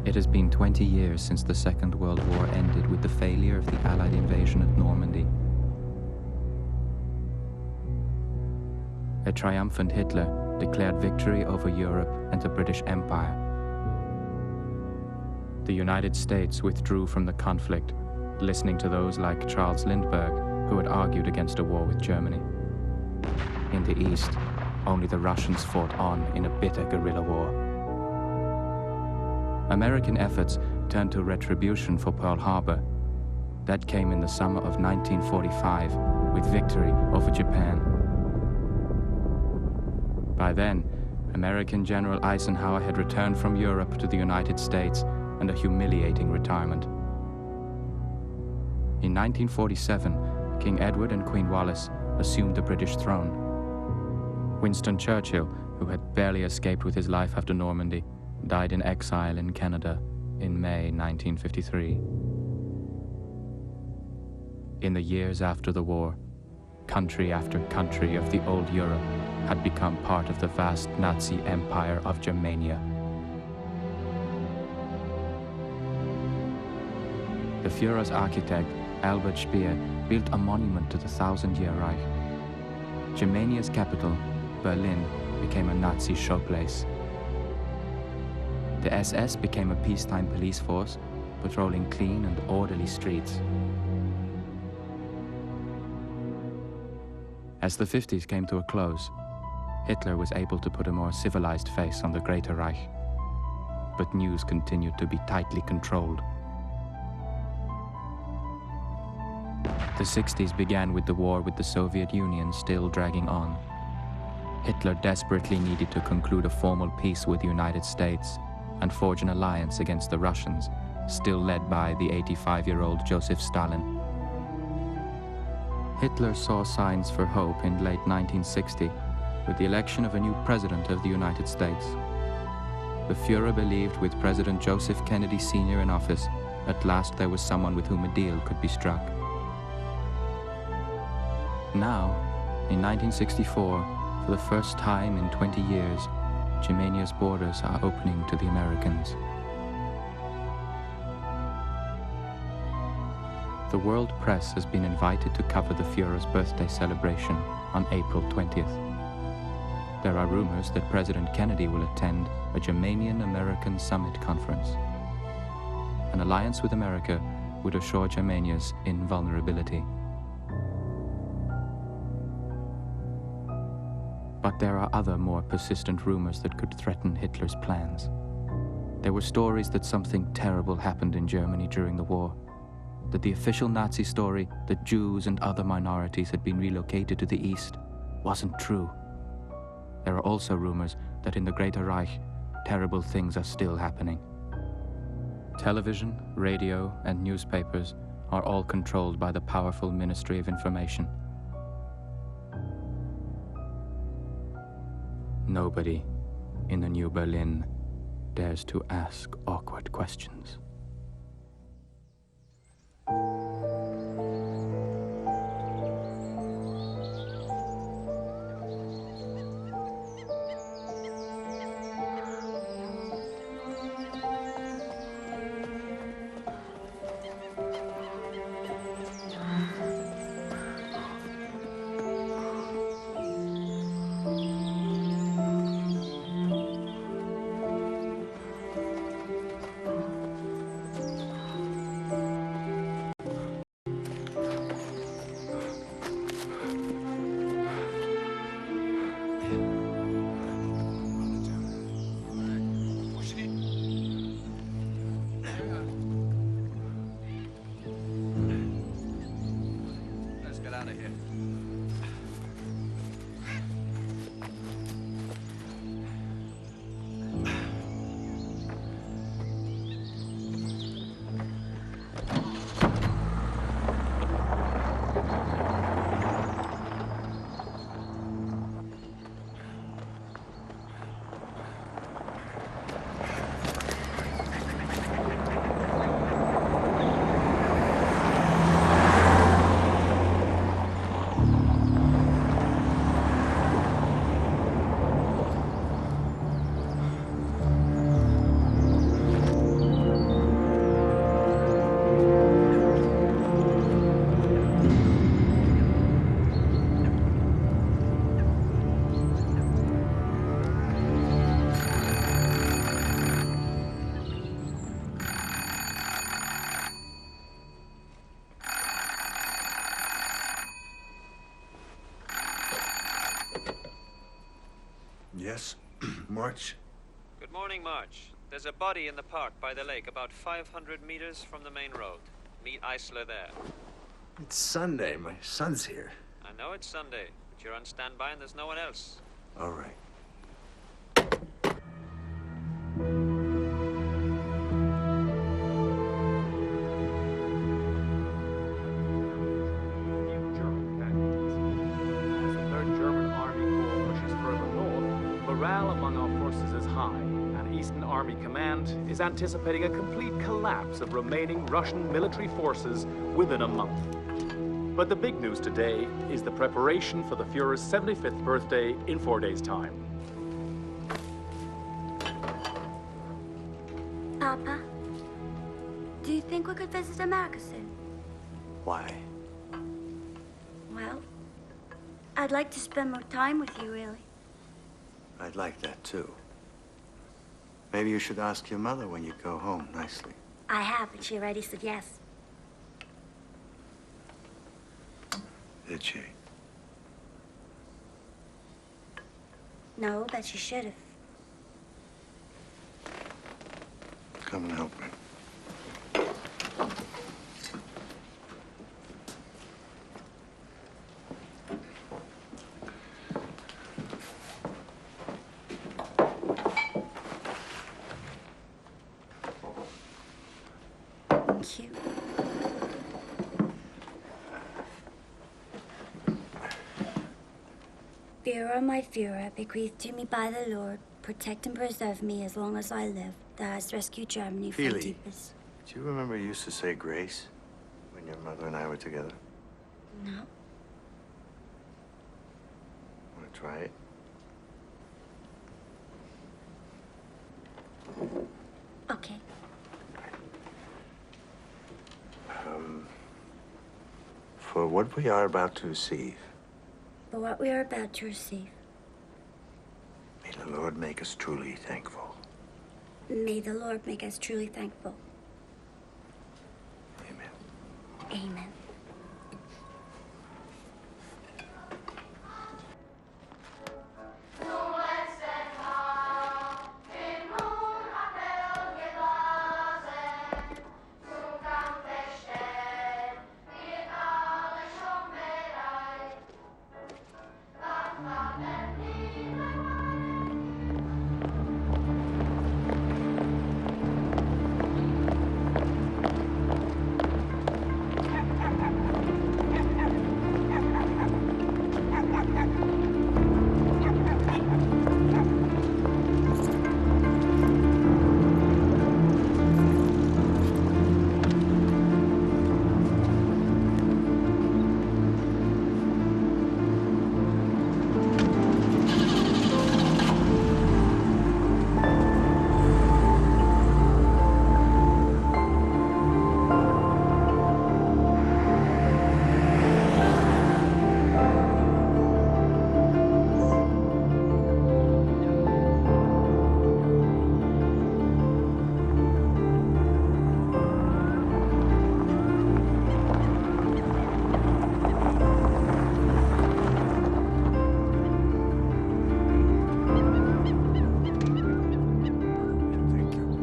It has been 20 years since the Second World War ended with the failure of the Allied invasion at Normandy. A triumphant Hitler declared victory over Europe and the British Empire. The United States withdrew from the conflict, listening to those like Charles Lindbergh, who had argued against a war with Germany. In the East, only the Russians fought on in a bitter guerrilla war. American efforts turned to retribution for Pearl Harbor. That came in the summer of 1945 with victory over Japan. By then, American General Eisenhower had returned from Europe to the United States and a humiliating retirement. In 1947, King Edward and Queen Wallis assumed the British throne. Winston Churchill, who had barely escaped with his life after Normandy, died in exile in Canada in May 1953. In the years after the war, country after country of the old Europe had become part of the vast Nazi empire of Germania. The Führer's architect, Albert Speer, built a monument to the Thousand-Year Reich. Germania's capital, Berlin, became a Nazi showplace. The SS became a peacetime police force, patrolling clean and orderly streets. As the 50s came to a close, Hitler was able to put a more civilized face on the Greater Reich. But news continued to be tightly controlled. The 60s began with the war with the Soviet Union still dragging on. Hitler desperately needed to conclude a formal peace with the United States and forge an alliance against the Russians, still led by the 85-year-old Joseph Stalin. Hitler saw signs for hope in late 1960 with the election of a new president of the United States. The Führer believed with President Joseph Kennedy Sr. in office, at last there was someone with whom a deal could be struck. Now, in 1964, for the first time in 20 years, Germania's borders are opening to the Americans. The world press has been invited to cover the Führer's birthday celebration on April 20th. There are rumors that President Kennedy will attend a Germanian-American Summit conference. An alliance with America would assure Germania's invulnerability. But there are other more persistent rumors that could threaten Hitler's plans. There were stories that something terrible happened in Germany during the war, that the official Nazi story that Jews and other minorities had been relocated to the East wasn't true. There are also rumors that in the Greater Reich, terrible things are still happening. Television, radio, and newspapers are all controlled by the powerful Ministry of Information. Nobody in the New Berlin dares to ask awkward questions. March. Good morning, March. There's a body in the park by the lake, about 500 meters from the main road. Meet Eisler there. It's Sunday. My son's here. I know it's Sunday, but you're on standby and there's no one else. All right. Morale among our forces is high, and Eastern Army Command is anticipating a complete collapse of remaining Russian military forces within a month. But the big news today is the preparation for the Fuhrer's 75th birthday in 4 days' time. Papa, do you think we could visit America soon? Why? Well, I'd like to spend more time with you, really. I'd like that, too. Maybe you should ask your mother when you go home nicely. I have, and she already said yes. Did she? No, but she should have. Come and help me. Cute. Führer, my Führer, bequeathed to me by the Lord, protect and preserve me as long as I live, thou hast rescued Germany from Feely, deepest. do you remember you used to say grace when your mother and I were together? No. Want to try it? Okay. For what we are about to receive, For what we are about to receive, may the Lord make us truly thankful. may the Lord make us truly thankful. Amen. Amen.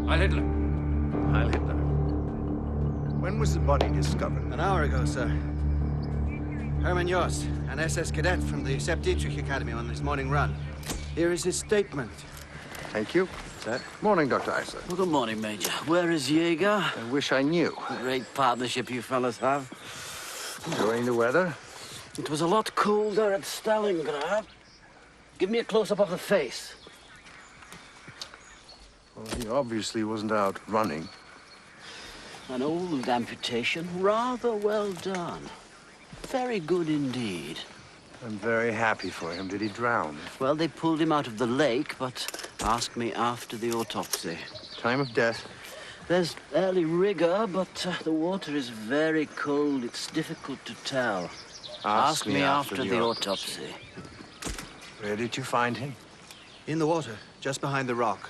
Heil Hitler. Heil Hitler. When was the body discovered? An hour ago, sir. Hermann Jost, an SS cadet from the Sepp Dietrich Academy on his morning run. Here is his statement. Thank you. Sir? Morning, Dr. Eisler. Well, good morning, Major. Where is Jaeger? I wish I knew. Great partnership you fellas have. Enjoying the weather? It was a lot colder at Stalingrad. Give me a close-up of the face. Well, he obviously wasn't out running. An old amputation. Rather well done. Very good indeed. I'm very happy for him. Did he drown? Well, they pulled him out of the lake, but asked me after the autopsy. Time of death? There's early rigor, but the water is very cold. It's difficult to tell. Ask me after the autopsy. Where did you find him? In the water, just behind the rock.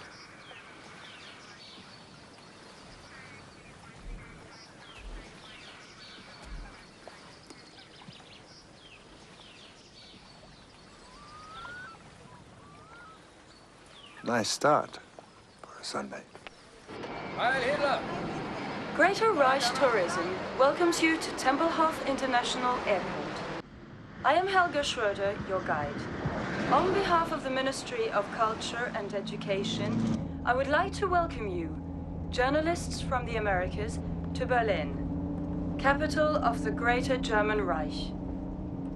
nice start for a Sunday. Heil Hitler! Greater Reich Tourism welcomes you to Tempelhof International Airport. I am Helga Schroeder, your guide. On behalf of the Ministry of Culture and Education, I would like to welcome you, journalists from the Americas, to Berlin, capital of the Greater German Reich.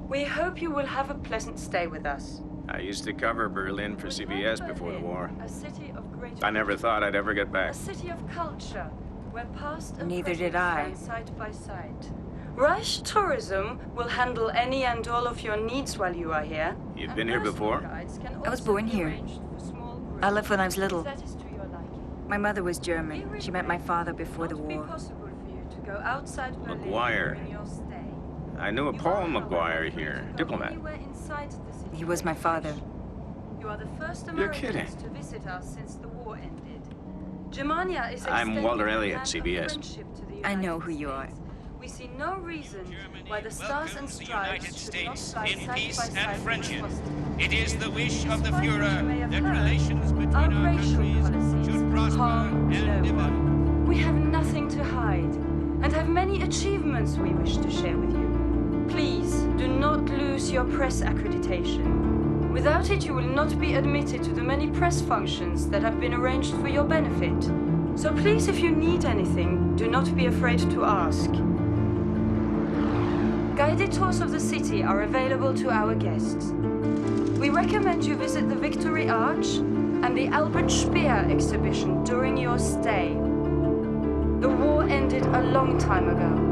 We hope you will have a pleasant stay with us. I used to cover Berlin for CBS before the war. A city of great I never thought I'd ever get back. A city of culture, where past and Neither present did I. stand side by side. Reich Tourism will handle any and all of your needs while you are here. You've been here before? I was born here. I left when I was little. My mother was German. She met my father before the war. McGuire. I knew a Paul McGuire here, diplomat. He was my father. You are the first You're kidding. Americans to visit us since the war ended. Germania is I'm Walter extending Elliott, a hand of CBS. friendship to the I know United who you are. States. We see no reason why the stars and welcomes the stripes United should not States fly in side peace by and side with friendship. swastika. It is the wish of the Despite what you Führer may have that heard, relations between our our racial countries policies should prosper harm and no develop. one. We have nothing to hide and have many achievements we wish to share with you. Please do not lose your press accreditation. Without it, you will not be admitted to the many press functions that have been arranged for your benefit. So please, if you need anything, do not be afraid to ask. Guided tours of the city are available to our guests. We recommend you visit the Victory Arch and the Albert Speer exhibition during your stay. The war ended a long time ago.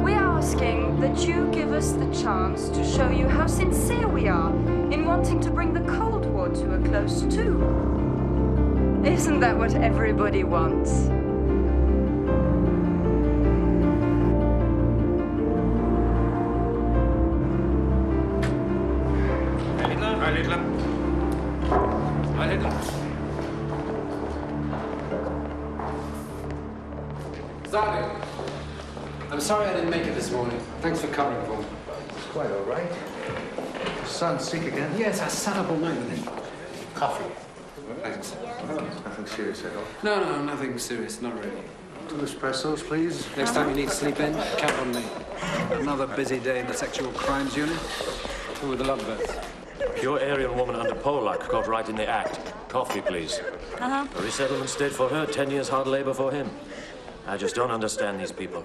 We are asking that you give us the chance to show you how sincere we are in wanting to bring the Cold War to a close too. Isn't that what everybody wants? Heil Hitler. Heil Hitler. Zarek, I'm sorry I didn't make it this morning. Thanks for covering for me. It's quite all right. Your son's sick again? Yes, I sat up all night with him. Coffee. Thanks. Nothing serious at all. No, nothing serious, not really. 2 espressos, please. Next time you need to sleep in, count on me. Another busy day in the Sexual Crimes Unit. Who were the lovebirds? Pure Aryan woman under Polak, caught right in the act. Coffee, please. A resettlement state for her, 10 years hard labor for him. I just don't understand these people.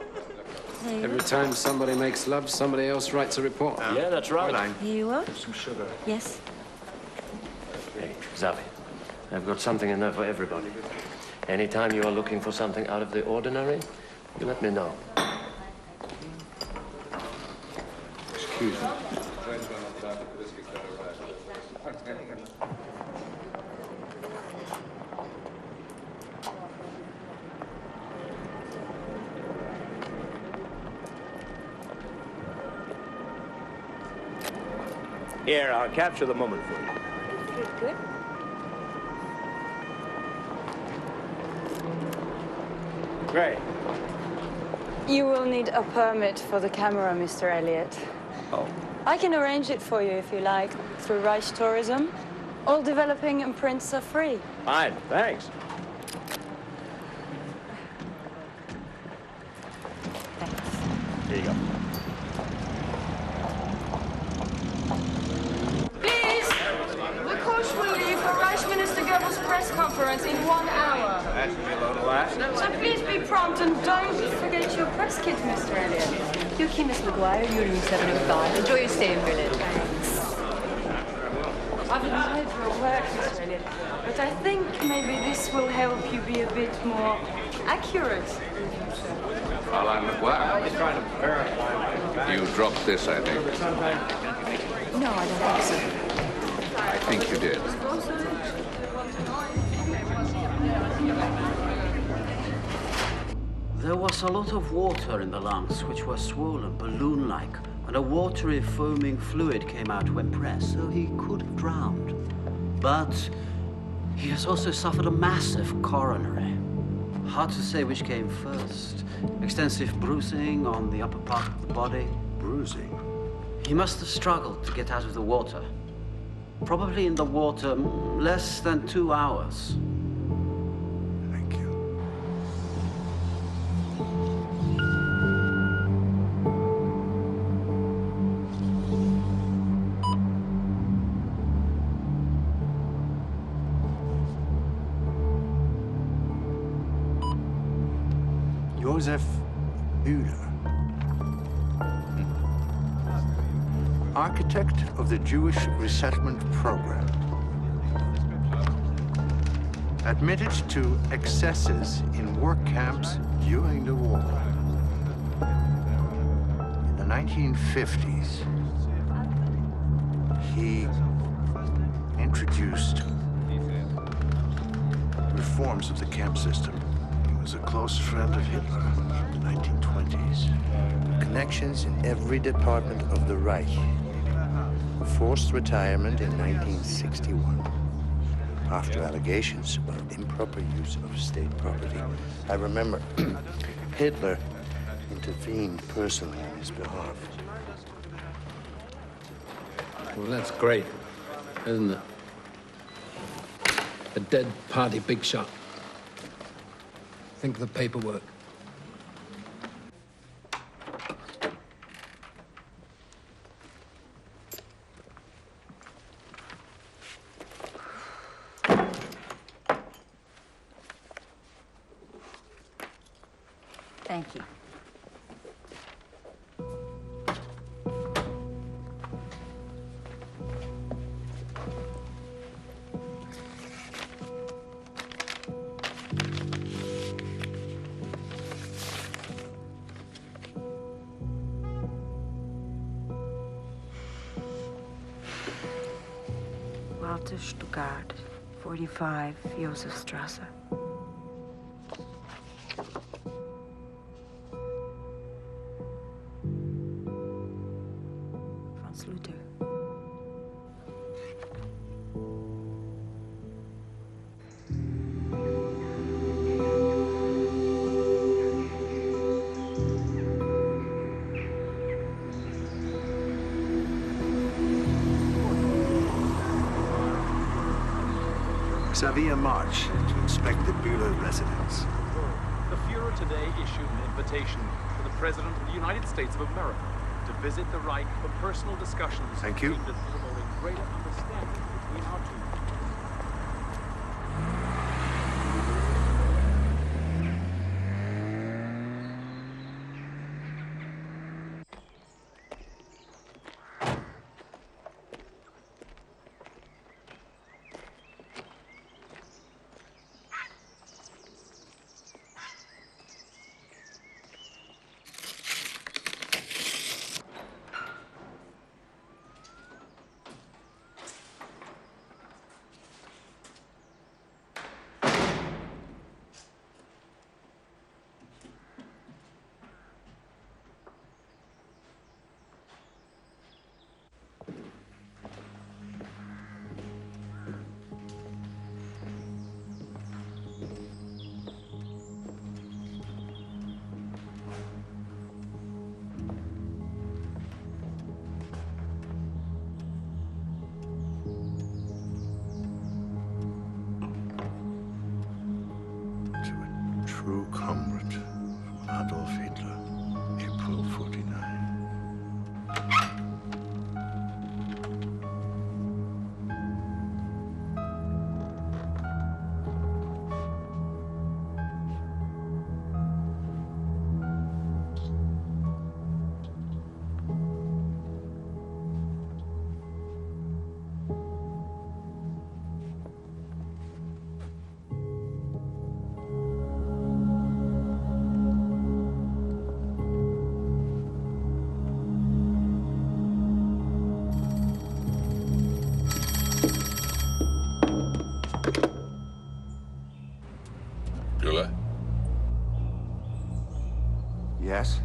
Every time somebody makes love, somebody else writes a report. Yeah, that's right. Here you are. Some sugar. Yes. Hey, Zavi, I've got something in there for everybody. Anytime you are looking for something out of the ordinary, you let me know. Excuse me. Here, I'll capture the moment for you. Good. Great. You will need a permit for the camera, Mr. Elliott. Oh. I can arrange it for you if you like, through Reich Tourism. All developing imprints are free. Fine, thanks. Here you go. Please! The coach will leave for Reich Minister Goebbels' press conference in 1 hour. That should be a load of laughs. So please be prompt and don't forget your press kit, Mr. Elliott. Your key, Miss McGuire. You're in 705. Enjoy your stay in Berlin. I've been hired for a work, Mr. Elliott, but I think maybe this will help you be a bit more accurate in the future. Fräulein McGuire. I'm just trying to verify. You dropped this, I think. No, I don't think so. I think you did. There was a lot of water in the lungs, which were swollen, balloon-like, and a watery, foaming fluid came out when pressed, so he could have drowned. But he has also suffered a massive coronary. Hard to say which came first. Extensive bruising on the upper part of the body. Bruising? He must have struggled to get out of the water. Probably in the water less than 2 hours. Thank you. Josef Bühler, architect of the Jewish resettlement program, admitted to excesses in work camps during the war. In the 1950s, he introduced reforms of the camp system. He was a close friend of Hitler in the 1920s. Connections in every department of the Reich. Forced retirement in 1961 after allegations of improper use of state property. I remember Hitler intervened personally on his behalf. Well, that's great, isn't it? A dead party big shot. Think of the paperwork. Thank you. Walter Stuttgart, 45 Josefstrasse. Franz Luther. Xavier March to inspect the Bühler residence. The Fuhrer today issued an invitation to the President of the United States of America to visit the Reich for personal discussions. Thank you. aimed at promoting greater understanding between our two. True comrade from Adolf Hitler, April 49. Bühler? Yes?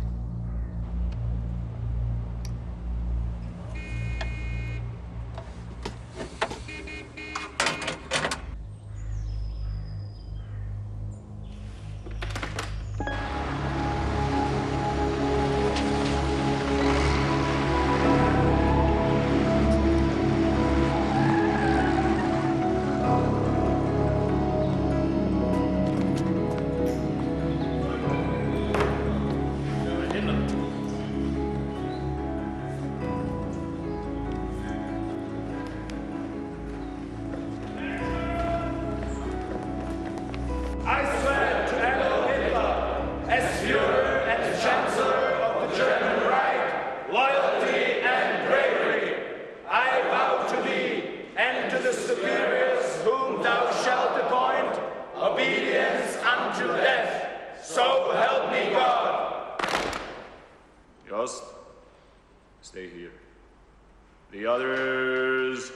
The others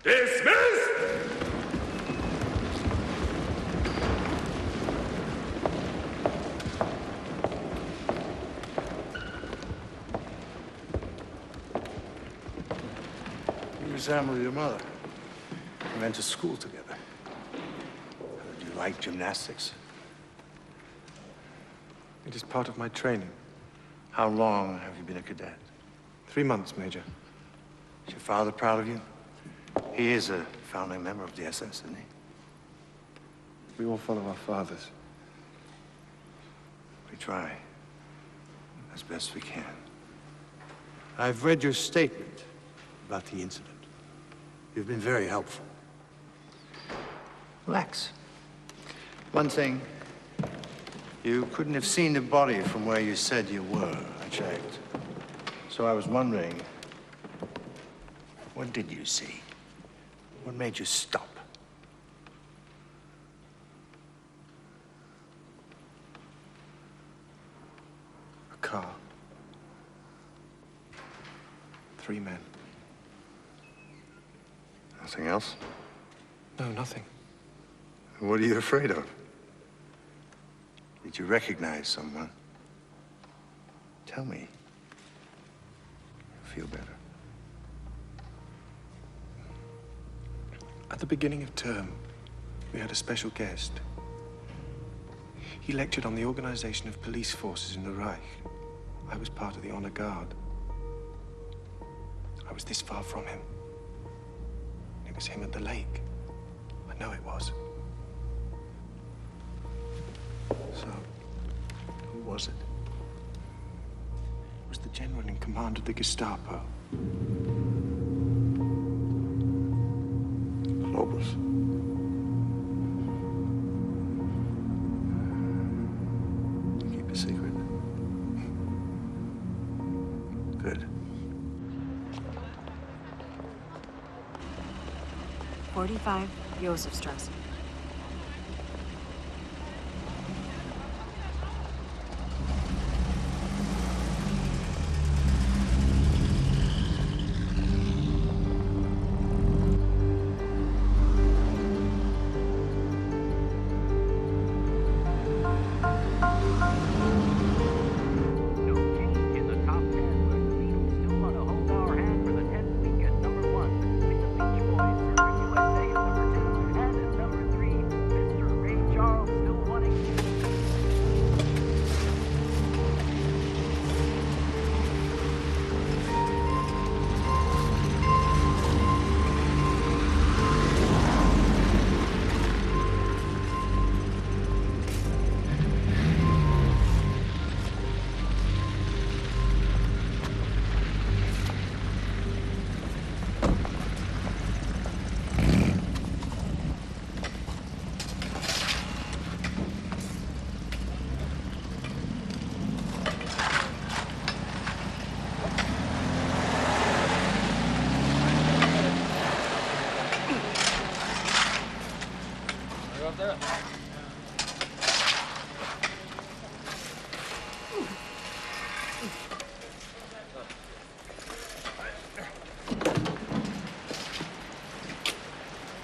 dismissed! You resemble your mother. We went to school together. Do you like gymnastics? It is part of my training. How long have you been a cadet? 3 months, Major. Is your father proud of you? He is a founding member of the SS, isn't he? We all follow our fathers. We try as best we can. I've read your statement about the incident. You've been very helpful. Relax. One thing, you couldn't have seen the body from where you said you were. I checked. So I was wondering, what did you see? What made you stop? A car. 3 men. Nothing else? No, nothing. What are you afraid of? Did you recognize someone? Tell me. I'll feel better. At the beginning of term, we had a special guest. He lectured on the organization of police forces in the Reich. I was part of the honor guard. I was this far from him. It was him at the lake. I know it was. So, who was it? It was the general in command of the Gestapo. Globus. Keep a secret. Good. 45 Josefstrasse.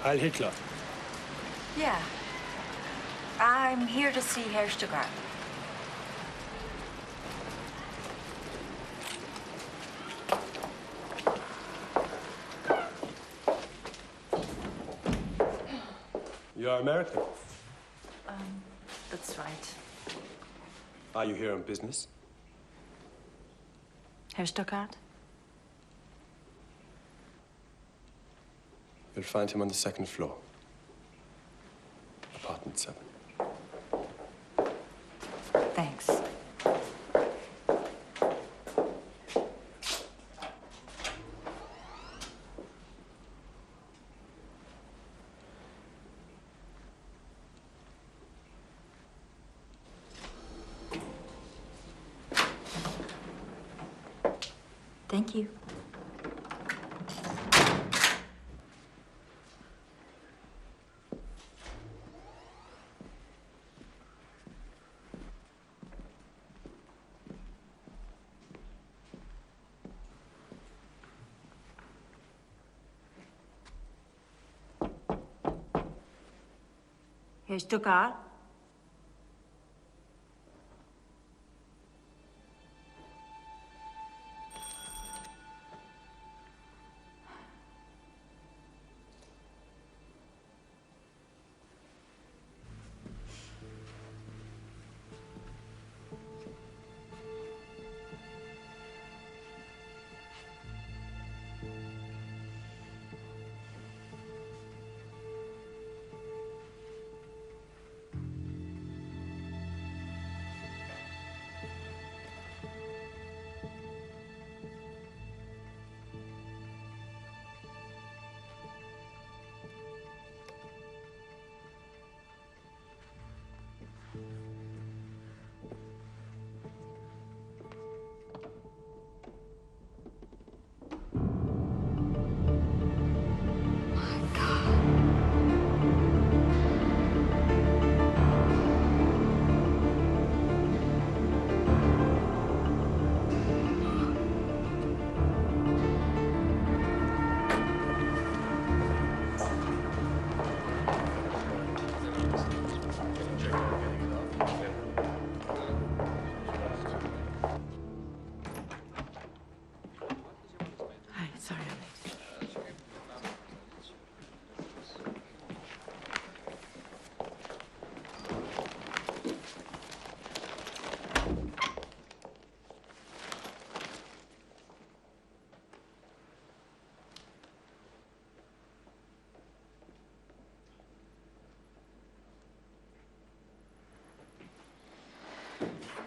Heil Hitler. Yeah. I'm here to see Herr Stuttgart. You're American? That's right. Are you here on business? Herr Stuttgart? You'll find him on the 2nd floor. Apartment 7. Thanks. Thank you. Okay, Stuttgart.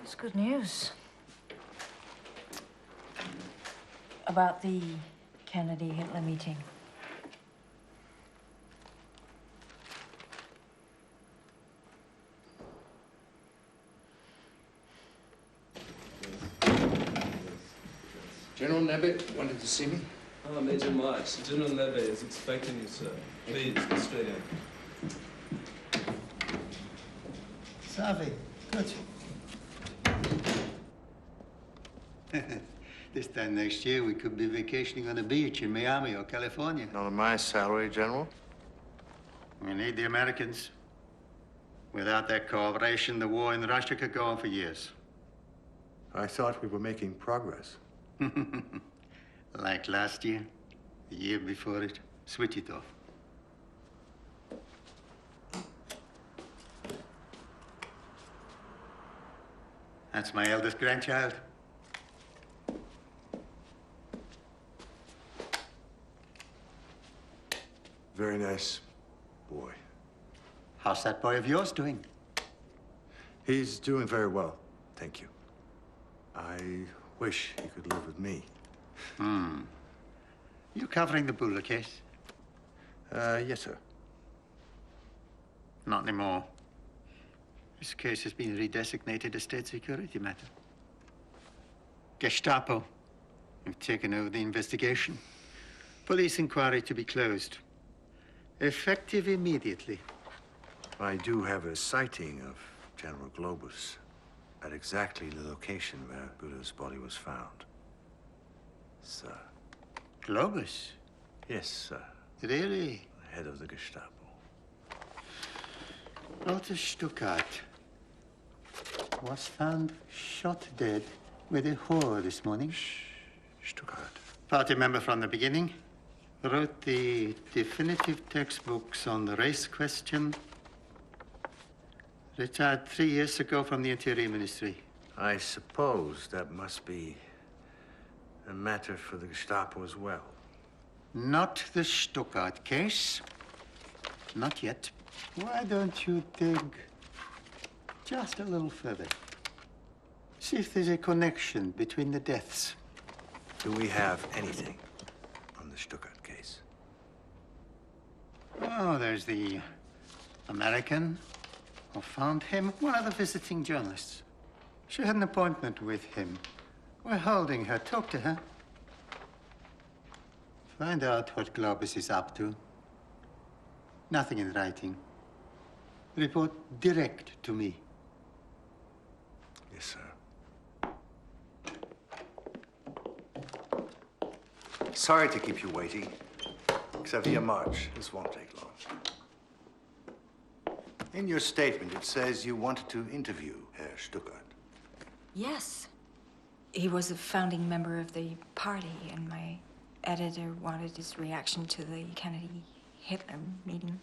It's good news. About the Kennedy-Hitler meeting. General Nebbe wanted to see me. Oh, Major March. General Nebbe is expecting you, sir. Please, get straight in. Savvy. Good. This time next year, we could be vacationing on a beach in Miami or California. Not on my salary, General. We need the Americans. Without their cooperation, the war in Russia could go on for years. I thought we were making progress. Like last year, the year before it. Switch it off. That's my eldest grandchild. Very nice boy. How's that boy of yours doing? He's doing very well, thank you. I wish he could live with me. You covering the Buller case? Yes, sir. Not anymore. This case has been redesignated a state security matter. Gestapo have taken over the investigation. Police inquiry to be closed. Effective immediately. I do have a sighting of General Globus at exactly the location where Buddha's body was found. Sir. Globus? Yes, sir. Really? Head of the Gestapo. Lotte Stuttgart was found shot dead with a whore this morning. Stuttgart. Party member from the beginning. Wrote the definitive textbooks on the race question. Retired 3 years ago from the Interior Ministry. I suppose that must be a matter for the Gestapo as well. Not the Stuttgart case. Not yet. Why don't you dig just a little further? See if there's a connection between the deaths. Do we have anything on the Stuttgart case? Oh, there's the American who found him, one of the visiting journalists. She had an appointment with him. We're holding her. Talk to her. Find out what Globus is up to. Nothing in writing. Report direct to me. Yes, sir. Sorry to keep you waiting. Xavier March. This won't take long. In your statement, it says you wanted to interview Herr Stuckart. Yes. He was a founding member of the party, and my editor wanted his reaction to the Kennedy-Hitler meeting.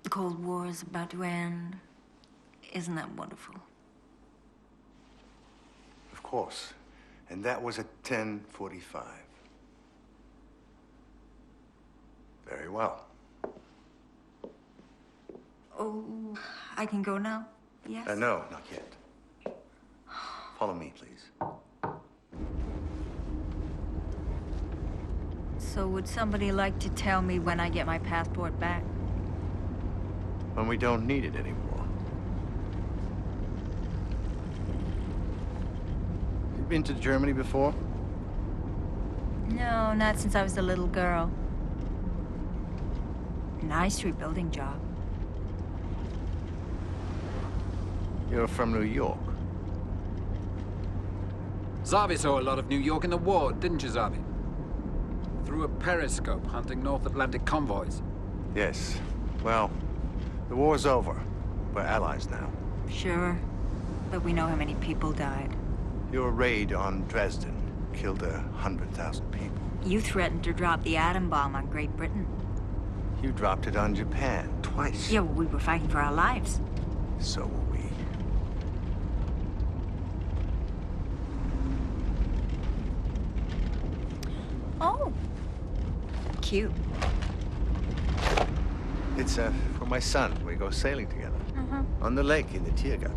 The Cold War is about to end. Isn't that wonderful? Of course. And that was at 10:45. Very well. Oh, I can go now? Yes? No, not yet. Follow me, please. So would somebody like to tell me when I get my passport back? When we don't need it anymore. You been to Germany before? No, not since I was a little girl. Nice rebuilding job. You're from New York. Zavi saw a lot of New York in the war, didn't you, Zavi? Through a periscope hunting North Atlantic convoys. Yes. Well, the war's over. We're allies now. Sure, but we know how many people died. Your raid on Dresden killed 100,000 people. You threatened to drop the atom bomb on Great Britain. You dropped it on Japan twice. Yeah, well, we were fighting for our lives. So were we. Oh. Cute. It's for my son. We go sailing together. On the lake in the Tiergarten.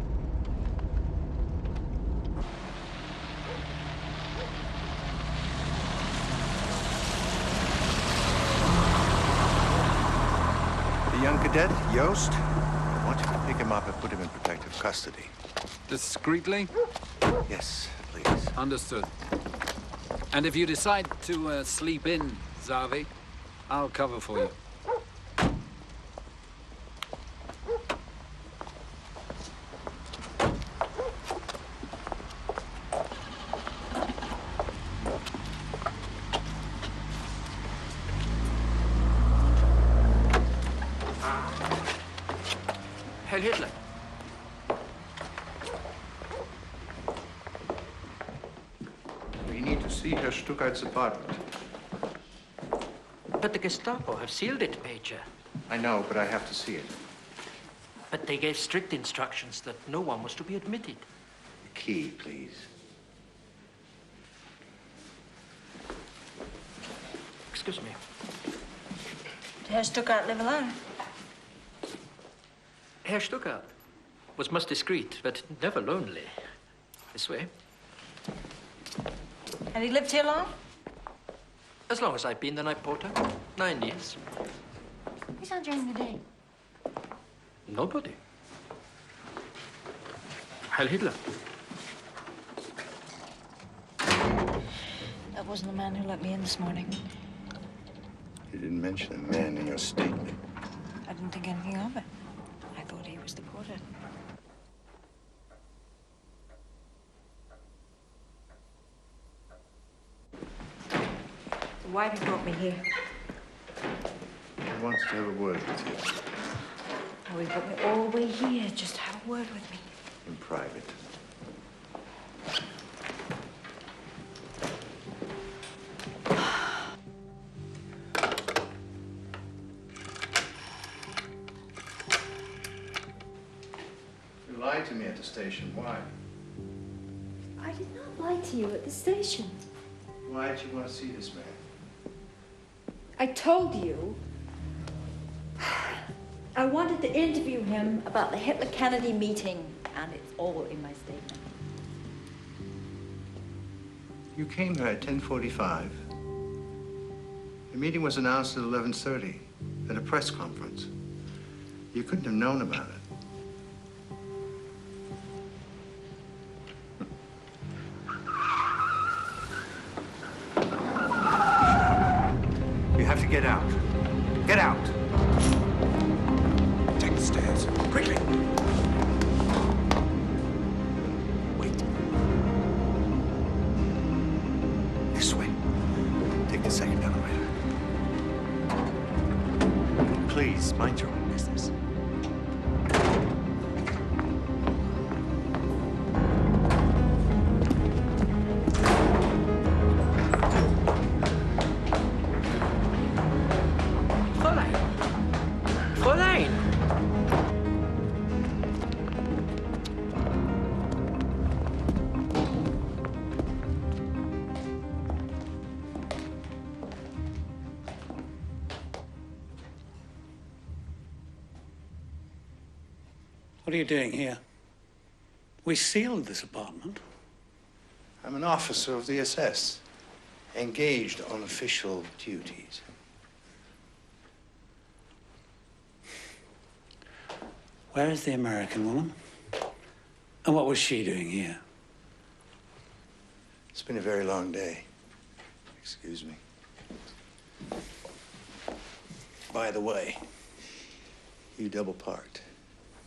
The young cadet, Joost, I want you to pick him up and put him in protective custody. Discreetly? Yes, please. Understood. And if you decide to sleep in, Zavi, I'll cover for you. Heil Hitler. We need to see Herr Stuckart's apartment. But the Gestapo have sealed it, Major. I know, but I have to see it. But they gave strict instructions that no one was to be admitted. The key, please. Excuse me. Did Herr Stuckart live alone? Herr Stuckart was most discreet, but never lonely. This way. Had he lived here long? As long as I've been the night porter. 9 years. He's not during the day. Nobody. Heil Hitler. That wasn't the man who let me in this morning. You didn't mention a man in your statement. I didn't think anything of it. I thought he was the porter. So why have you brought me here? I wanted to have a word with you. Oh, he brought me all the way here. Just have a word with me. In private. You lied to me at the station. Why? I did not lie to you at the station. Why did you want to see this man? I told you I wanted to interview him about the Hitler-Kennedy meeting, and it's all in my statement. You came here at 10:45. The meeting was announced at 11:30 at a press conference. You couldn't have known about it. You have to get out. Get out! Take the stairs. Quickly! Wait. This way. Take the second elevator. Please, mind your own business. What are you doing here? We sealed this apartment. I'm an officer of the SS, engaged on official duties. Where is the American woman? And what was she doing here? It's been a very long day. Excuse me. By the way, you double parked.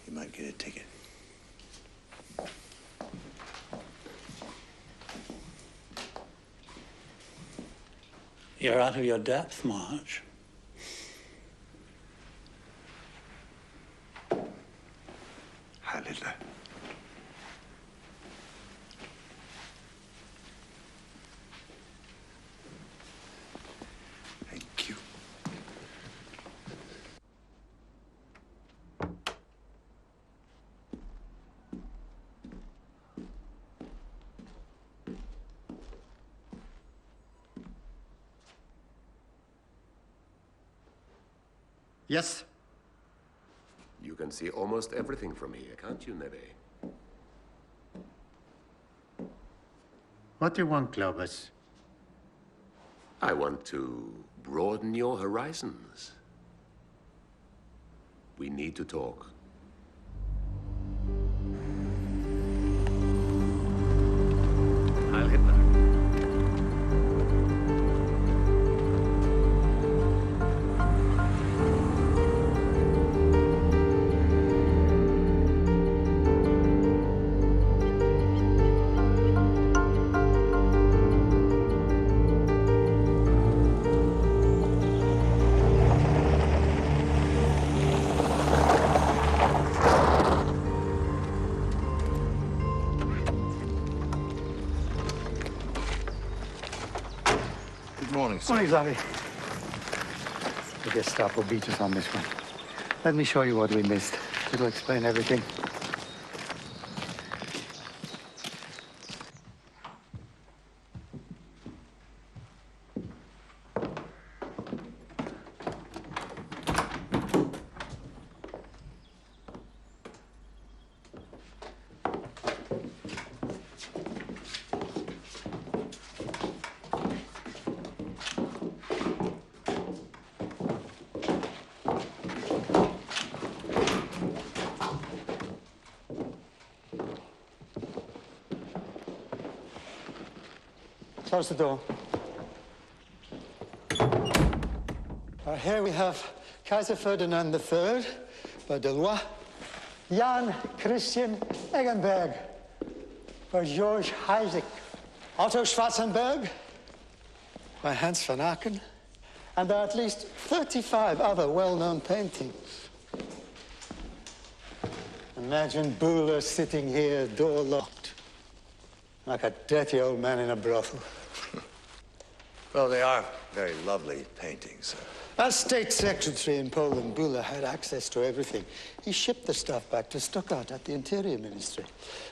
You might get a ticket. You're out of your depth, Marge. Heil Hitler. Thank you. Yes? You can see almost everything from here, can't you, Neve? What do you want, Globus? I want to broaden your horizons. We need to talk. Heil Hitler. Morning, sir. Morning, Xavi. The Gestapo beat us on this one. Let me show you what we missed. It'll explain everything. Close the door. Here we have Kaiser Ferdinand III, by Delois, Jan Christian Eggenberg, by George Isaac, Otto Schwarzenberg, by Hans van Aken, and there are at least 35 other well-known paintings. Imagine Buller sitting here, door locked, like a dirty old man in a brothel. Well, they are very lovely paintings, sir. As state secretary in Poland, Buller had access to everything. He shipped the stuff back to Stuttgart at the Interior Ministry.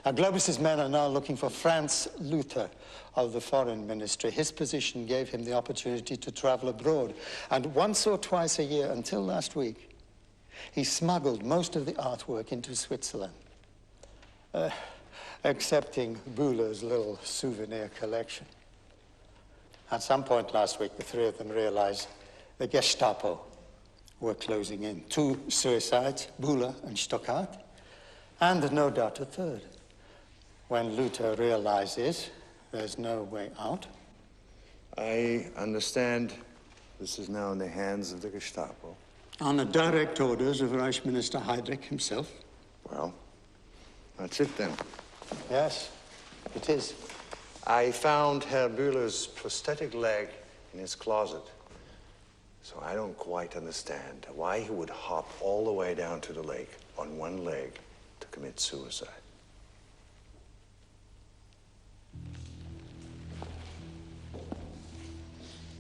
Now, Globus's men are now looking for Franz Luther of the Foreign Ministry. His position gave him the opportunity to travel abroad. And once or twice a year, until last week, he smuggled most of the artwork into Switzerland. Excepting Buller's little souvenir collection. At some point last week, the three of them realized the Gestapo were closing in. 2 suicides, Buller and Stuttgart, and no doubt a third. When Luther realizes there's no way out. I understand this is now in the hands of the Gestapo. On the direct orders of Reich Minister Heydrich himself. Well, that's it then. Yes, it is. I found Herr Büller's prosthetic leg in his closet. So I don't quite understand why he would hop all the way down to the lake on one leg to commit suicide.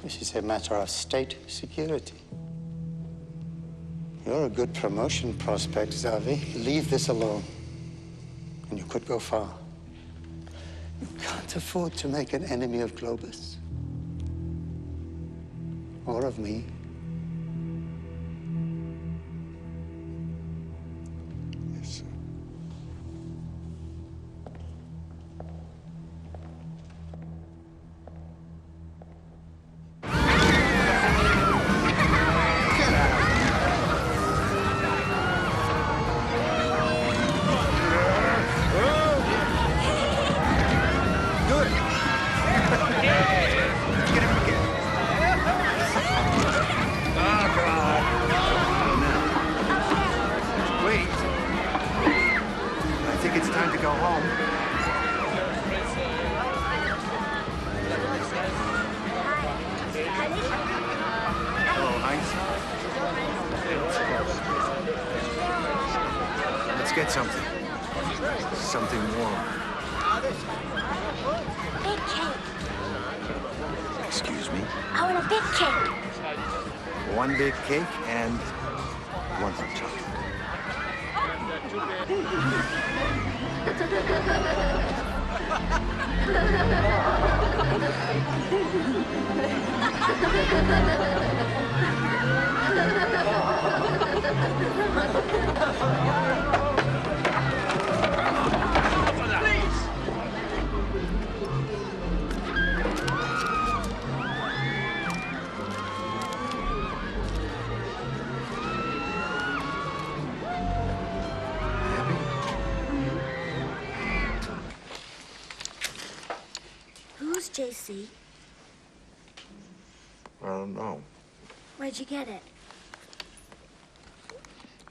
This is a matter of state security. You're a good promotion prospect, Xavi. Leave this alone, and you could go far. You can't afford to make an enemy of Globus. Or of me. Yes, sir. go home. Hello, Heinz. Let's get something. Something warm. Big cake. Excuse me? I want a big cake. One big cake and one hot chocolate. Who's JC? I don't know. Where'd you get it?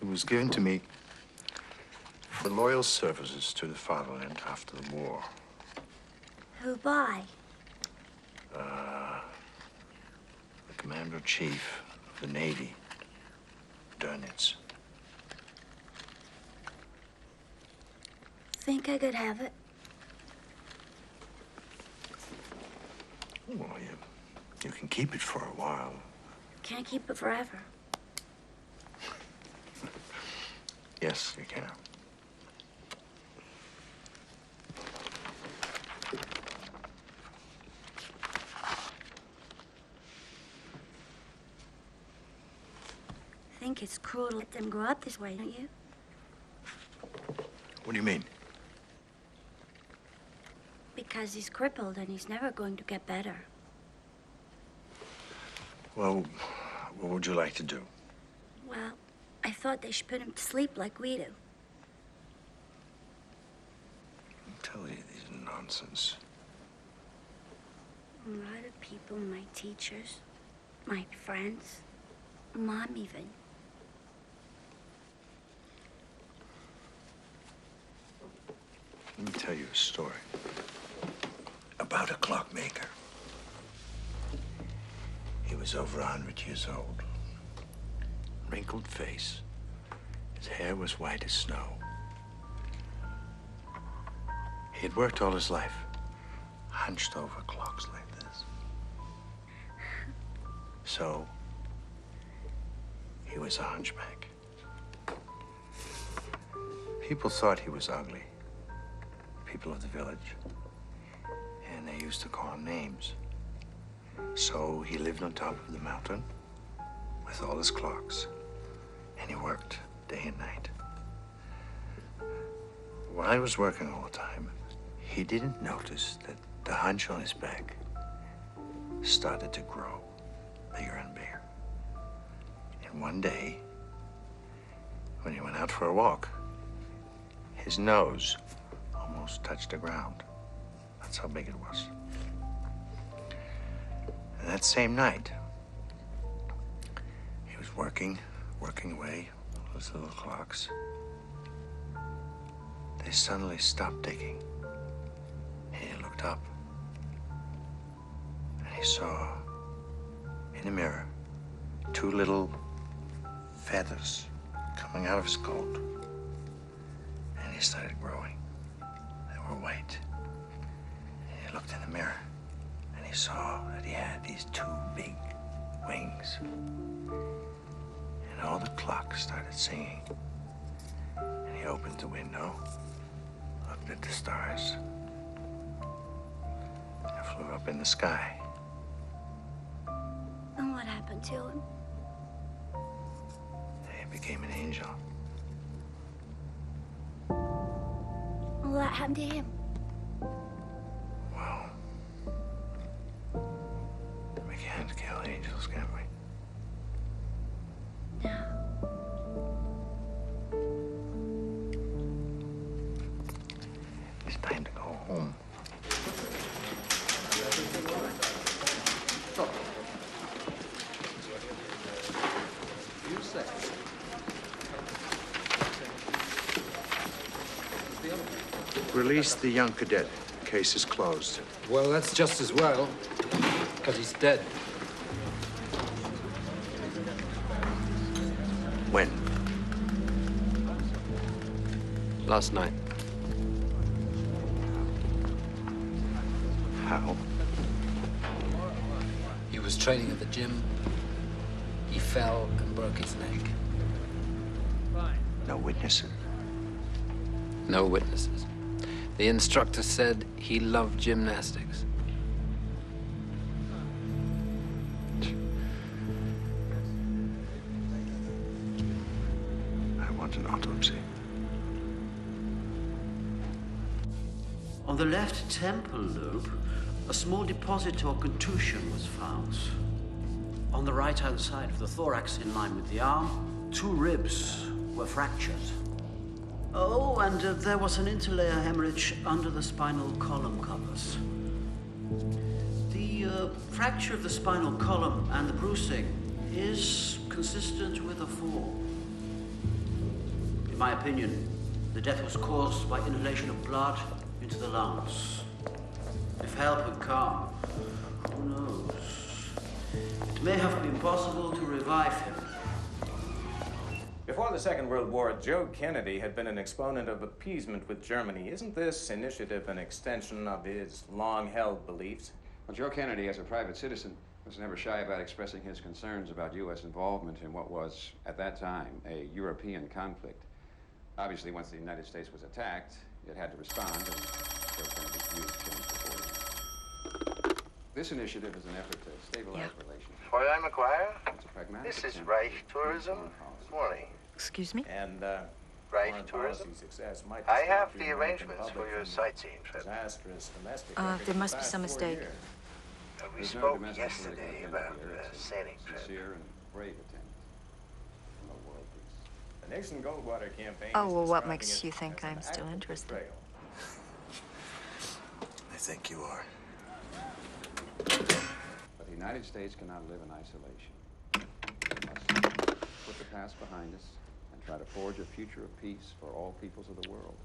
It was given to me for loyal services to the Fatherland after the war. Who by? The Commander-in-Chief of the Navy, Dönitz. Think I could have it? Well, you can keep it for a while. Can't keep it forever. Yes, you can. Think it's cruel to let them grow up this way, don't you? What do you mean? Because he's crippled and he's never going to get better. Well, what would you like to do? Well, I thought they should put him to sleep like we do. Tell you these nonsense. A lot of people, my teachers, my friends, Mom even. Let me tell you a story about a clockmaker. He was over 100 years old. Wrinkled face. His hair was white as snow. He had worked all his life, hunched over clocks like this. So, he was a hunchback. People thought he was ugly. People of the village. And they used to call him names. So he lived on top of the mountain with all his clocks. And he worked day and night. While he was working all the time, he didn't notice that the hunch on his back started to grow bigger and bigger. And one day, when he went out for a walk, his nose almost touched the ground. That's how big it was. And that same night, he was working away, those little clocks. They suddenly stopped ticking. And he looked up. And he saw, in the mirror, two little feathers coming out of his coat. And he started growing. They were white. And he looked in the mirror, and he saw that he had these two big wings. And all the clocks started singing. And he opened the window, looked at the stars, and flew up in the sky. And what happened to him? He became an angel. Well, that happened to him. Well, we can't kill angels, can we? No. It's time to go home. You say. The other one. Release the young cadet. Case is closed. Well, that's just as well, because he's dead. When? Last night. How? He was training at the gym. He fell and broke his neck. No witnesses? No witnesses. The instructor said he loved gymnastics. I want an autopsy. On the left temple lobe, a small deposit or contusion was found. On the right-hand side of the thorax, in line with the arm, 2 ribs were fractured. Oh, and there was an interlayer hemorrhage under the spinal column covers. The fracture of the spinal column and the bruising is consistent with a fall. In my opinion, the death was caused by inhalation of blood into the lungs. If help had come, who knows? It may have been possible to revive him. Before the Second World War, Joe Kennedy had been an exponent of appeasement with Germany. Isn't this initiative an extension of his long-held beliefs? Well, Joe Kennedy, as a private citizen, was never shy about expressing his concerns about U.S. involvement in what was, at that time, a European conflict. Obviously, once the United States was attacked, it had to respond, and Joe Kennedy's views changed accordingly. This initiative is an effort to stabilize relations. Fräulein McGuire? It's a pragmatic This is attempt Reich to Tourism. policy. Morning. Excuse me? And, Reich Tourism? Success might I have distract the the American arrangements for public your from sightseeing trip. disastrous domestic There records must of be the some past 4 mistake. years. We There's no spoke domestic yesterday political about agenda here. the It's a sailing trip. sincere and brave attempt to promote world peace. The Nixon Goldwater campaign Oh, is well, what describing makes it you think as an I'm still act of interested? betrayal. I think you are. But the United States cannot live in isolation. We must put the past behind us and try to forge a future of peace for all peoples of the world.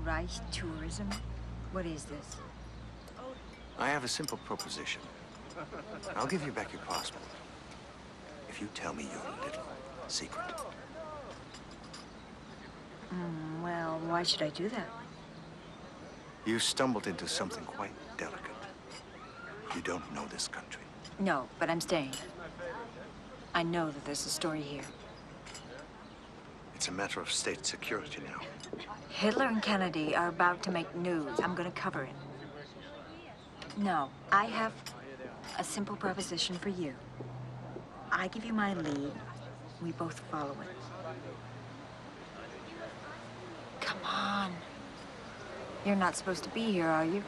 Reich Tourism? What is this? I have a simple proposition. I'll give you back your passport if you tell me your little secret. Well, why should I do that? You stumbled into something quite delicate. You don't know this country. No, but I'm staying. I know that there's a story here. It's a matter of state security now. Hitler and Kennedy are about to make news. I'm gonna cover it. No, I have a simple proposition for you. I give you my lead. We both follow it. Come on. You're not supposed to be here, are you?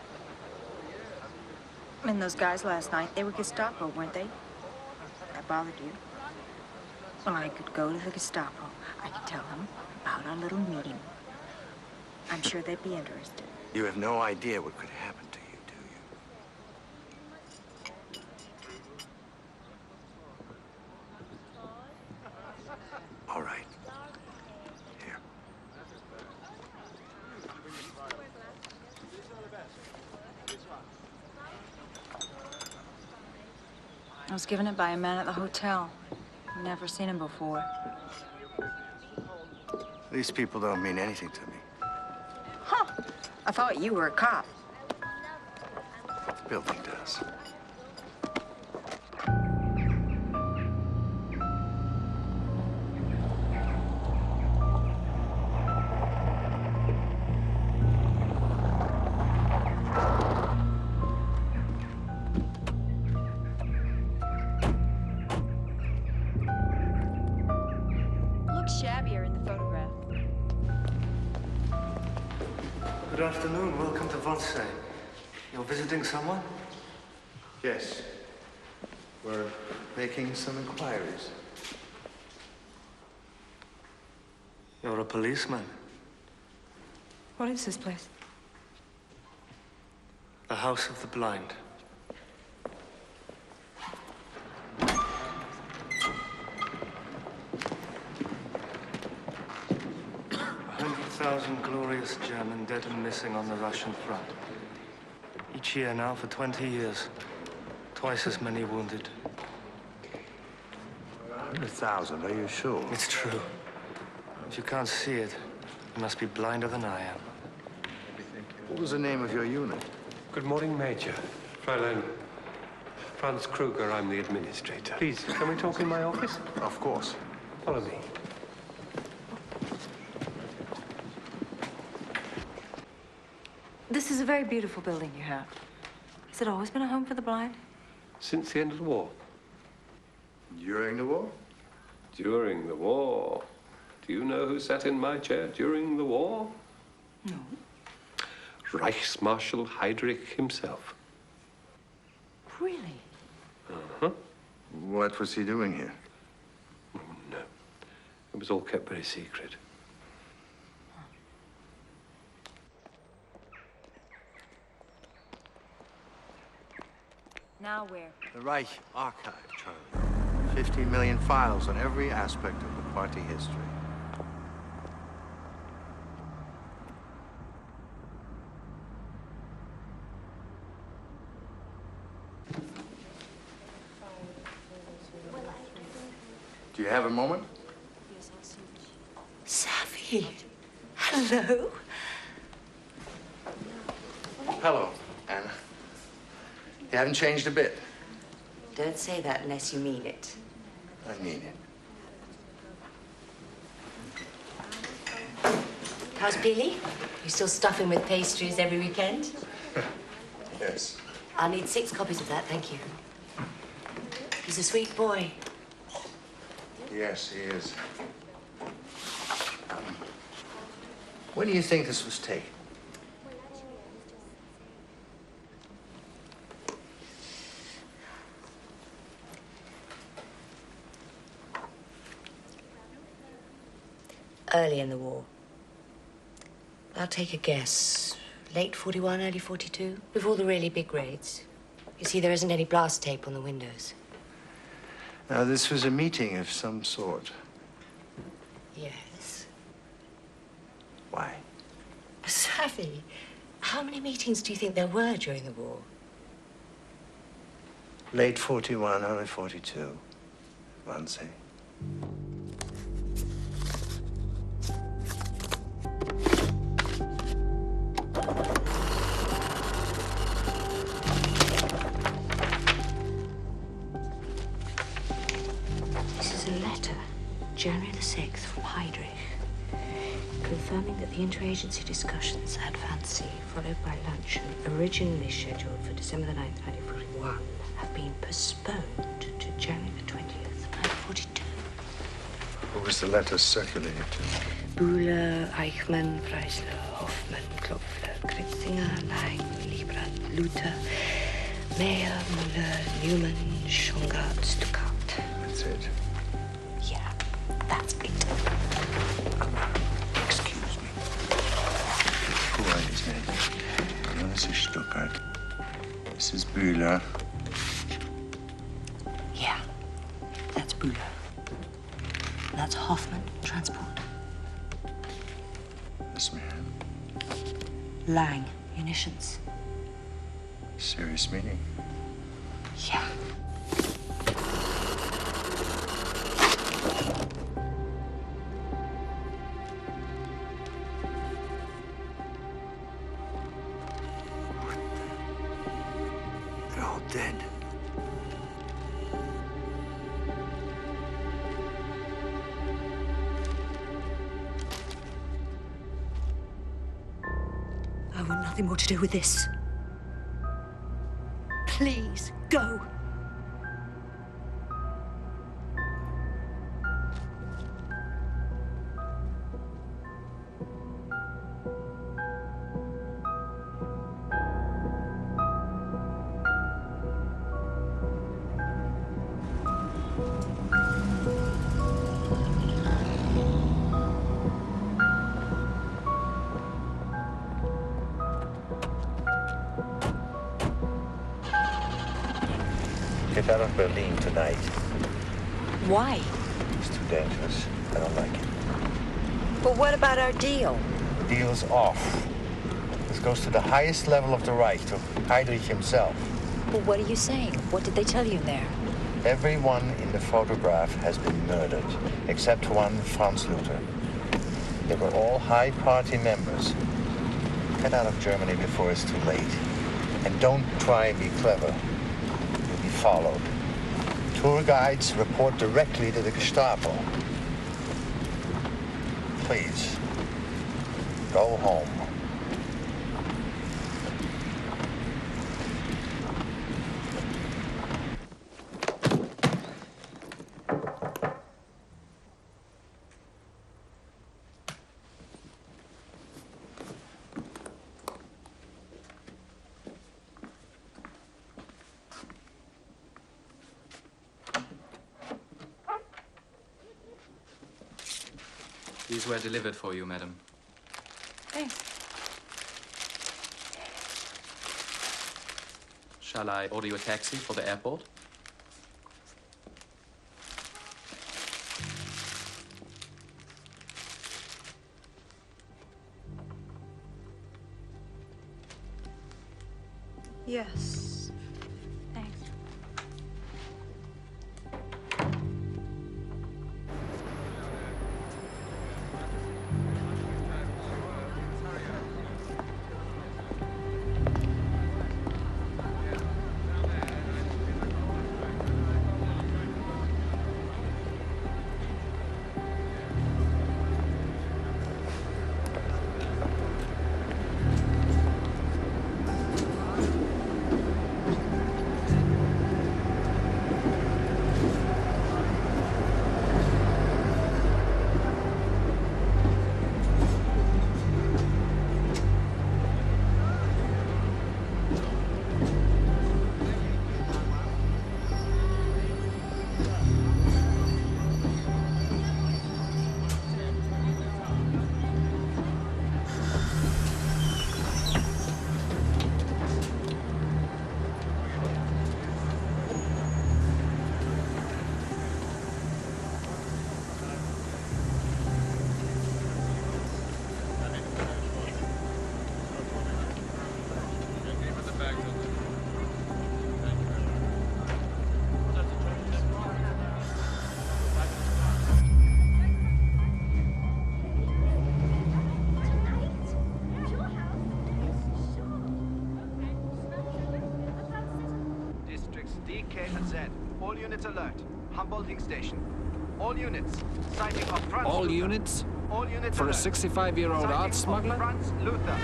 I mean, those guys last night, they were Gestapo, weren't they? I bothered you. Well, I could go to the Gestapo. I could tell them about our little meeting. I'm sure they'd be interested. You have no idea what could happen to you, do you? All right. Here. I was given it by a man at the hotel. Never seen him before. These people don't mean anything to me. Huh. I thought you were a cop. The building does. Looks shabbier in the photograph. Good afternoon. Welcome to Wannsee. You're visiting someone? Yes. We're making some inquiries. You're a policeman. What is this place? The House of the Blind. $100,000 glorious German dead and missing on the Russian front. Each year now for 20 years. Twice as many wounded. 100,000, are you sure? It's true. If you can't see it, you must be blinder than I am. What was the name of your unit? Good morning, Major. Fräulein Franz Kruger, I'm the administrator. Please, can we talk in my office? Of course. Follow me. This is a very beautiful building you have. Has it always been a home for the blind? Since the end of the war. During the war? During the war. Do you know who sat in my chair during the war? No. Reichsmarshal Heydrich himself. Really? Uh-huh. What was he doing here? Oh, no. It was all kept very secret. Now where? The Reich Archive, Charlie. 50 million files on every aspect of the party history. Do you have a moment? Safi, hello. Hello, Anna. You haven't changed a bit. Don't say that unless you mean it. I mean it. How's Billy? You still stuffing with pastries every weekend? Yes. I'll need 6 copies of that, thank you. He's a sweet boy. Yes, he is. When do you think this was taken? Early in the war. I'll take a guess. Late 41, early 42, before the really big raids. You see, there isn't any blast tape on the windows. Now, this was a meeting of some sort. Yes. Why? Safi, how many meetings do you think there were during the war? Late 41, early 42. Wannsee. January the 6th from Heydrich, confirming that the interagency discussions at Fancy, followed by luncheon, originally scheduled for December the 9th, 1941, have been postponed to January the 20th, 1942. Who was the letter circulated to? Bühler, Eichmann, Freisler, Hoffmann, Klopfer, Kritzinger, Lang, Liebrand, Luther, Mayer, Müller, Newman, Schongard, Stuckart. That's it. Yeah, that's it. Excuse me. Who are his name? No, this is Stuckart. This is Bühler. Yeah, that's Bühler. That's Hoffmann, transport. This man. Lang, munitions. Serious meeting. Yeah. They're all dead. I want nothing more to do with this. Please, go. Get out of Berlin tonight. Why? It's too dangerous. I don't like it. But what about our deal? The deal's off. This goes to the highest level of the Reich, to Heydrich himself. Well, what are you saying? What did they tell you in there? Everyone in the photograph has been murdered, except one, Franz Luther. They were all high party members. Get out of Germany before it's too late. And don't try and be clever. You'll be followed. Tour guides report directly to the Gestapo. Please, go home. These were delivered for you, madam. Thanks. Shall I order you a taxi for the airport? Yes. Thanks. All units alert. Humboldting station. All units. Sighting of Franz All Luther. units? All units For a alert. 65-year-old Sighting art of smuggler? Franz Luther.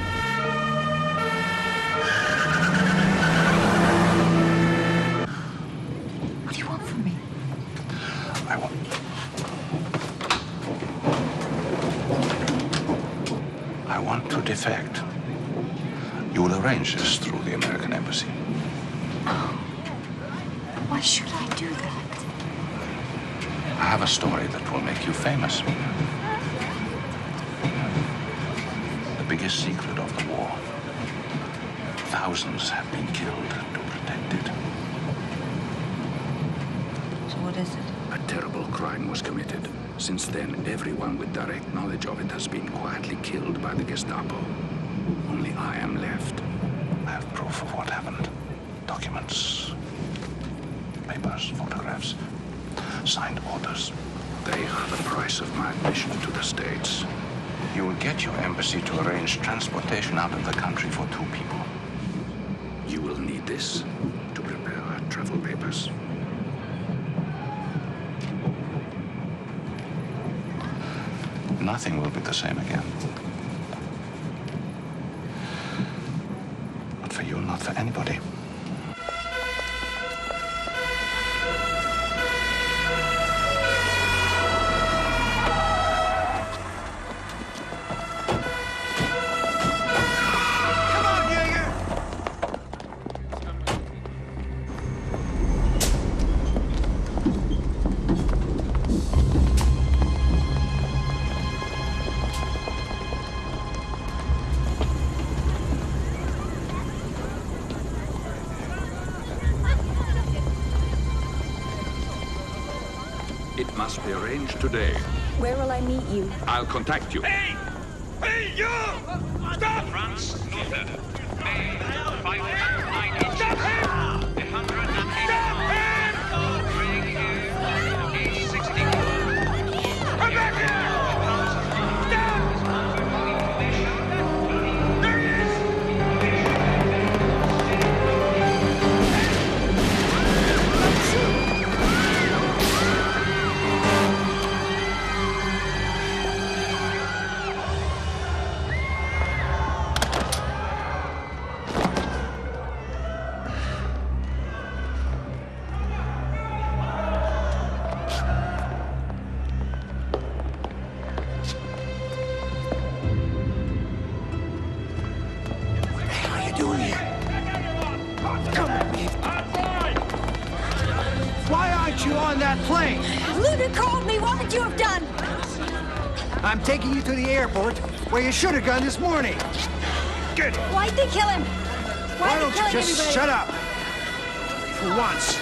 What do you want from me? I want to defect. You will arrange this through the American embassy. Why should I do that? I have a story that will make you famous. The biggest secret of the war. Thousands have been killed to protect it. So what is it? A terrible crime was committed. Since then, everyone with direct knowledge of it has been quietly killed by the Gestapo. Only I am left. I have proof of what happened. Documents, papers, photographs, signed orders. They are the price of my admission to the States. You will get your embassy to arrange transportation out of the country for 2 people. You will need this to prepare our travel papers. Nothing will be the same again. Not for you, not for anybody. It must be arranged today. Where will I meet you? I'll contact you. Hey! Hey, you! Stop! Franz Luther. May 590. Stop him! 180. Stop him! Bring you age 64. Come back here! Why aren't you on that plane? Luther called me. What would you have done? I'm taking you to the airport where you should have gone this morning. Good. Why'd they kill him? Why are don't they you killing just everybody? shut up? For once.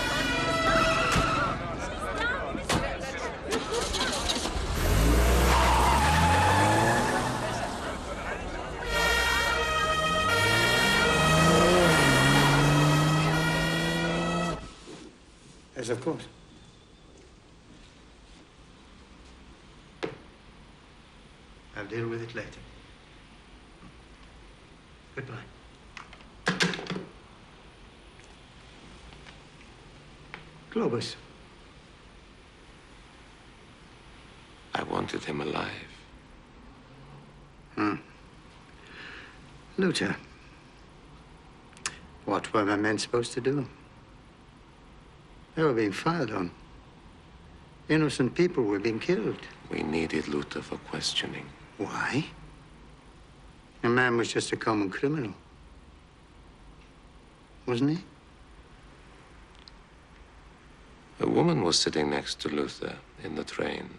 Yes, of course. I'll deal with it later. Goodbye. Globus. I wanted him alive. Luther. What were my men supposed to do? They were being fired on. Innocent people were being killed. We needed Luther for questioning. Why? The man was just a common criminal. Wasn't he? A woman was sitting next to Luther in the train.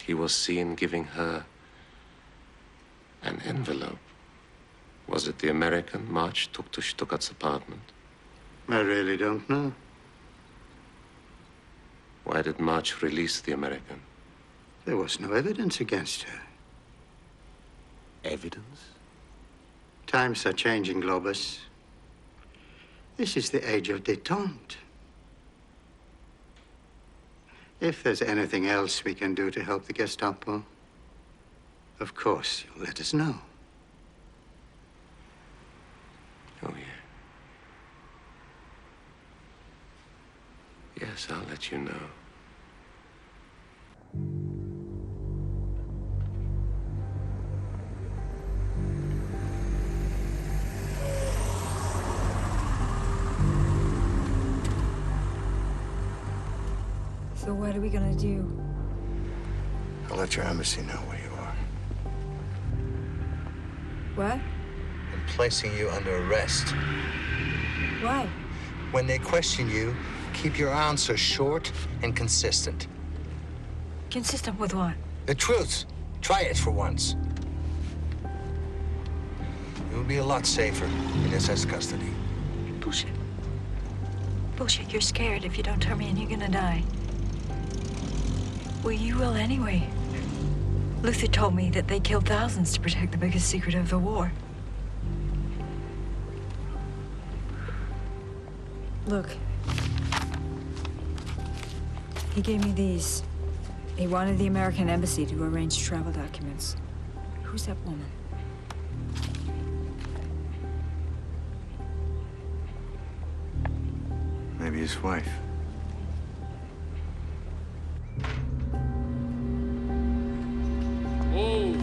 He was seen giving her an envelope. Was it the American March took to Stuckart's apartment? I really don't know. Why did March release the American? There was no evidence against her. Evidence? Times are changing, Globus. This is the age of détente. If there's anything else we can do to help the Gestapo, of course, you'll let us know. Oh, yeah. Yes, I'll let you know. So what are we gonna do? I'll let your embassy know where you are. What? I'm placing you under arrest. Why? When they question you, keep your answers short and consistent. Consistent with what? The truth. Try it for once. You'll be a lot safer in SS custody. Bullshit. Bullshit, you're scared. If you don't turn me in, you're gonna die. Well, you will anyway. Luther told me that they killed thousands to protect the biggest secret of the war. Look. He gave me these. He wanted the American embassy to arrange travel documents. Who's that woman? Maybe his wife. Oh.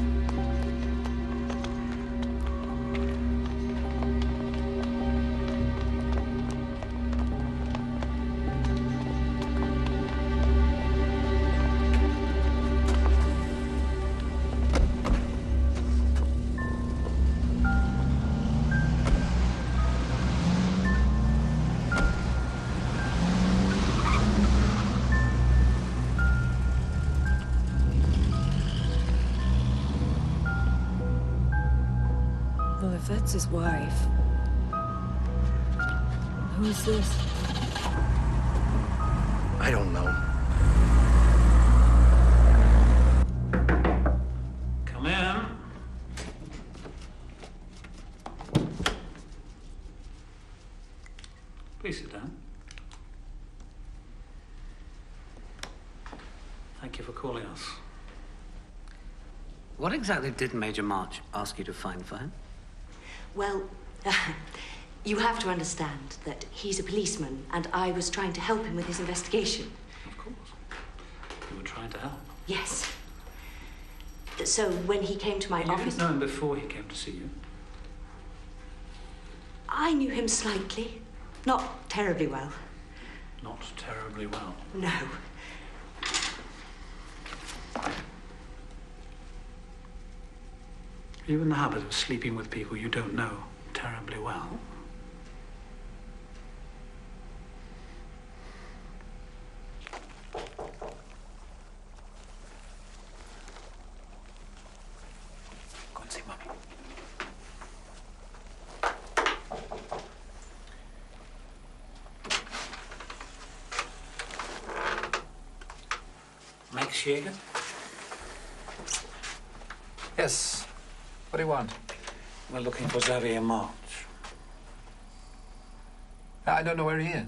Well, if that's his wife, who's this? I don't know. Come in. Please sit down. Thank you for calling us. What exactly did Major March ask you to find for him? Well, you have to understand that he's a policeman, and I was trying to help him with his investigation. Of course. You were trying to help. Yes. So when he came to my You office... didn't know him before he came to see you? I knew him slightly. Not terribly well. Not terribly well. No. Are you in the habit of sleeping with people you don't know terribly well? Go and see Mummy. Max Jäger? Yes. What do you want? We're looking for Xavier March. I don't know where he is.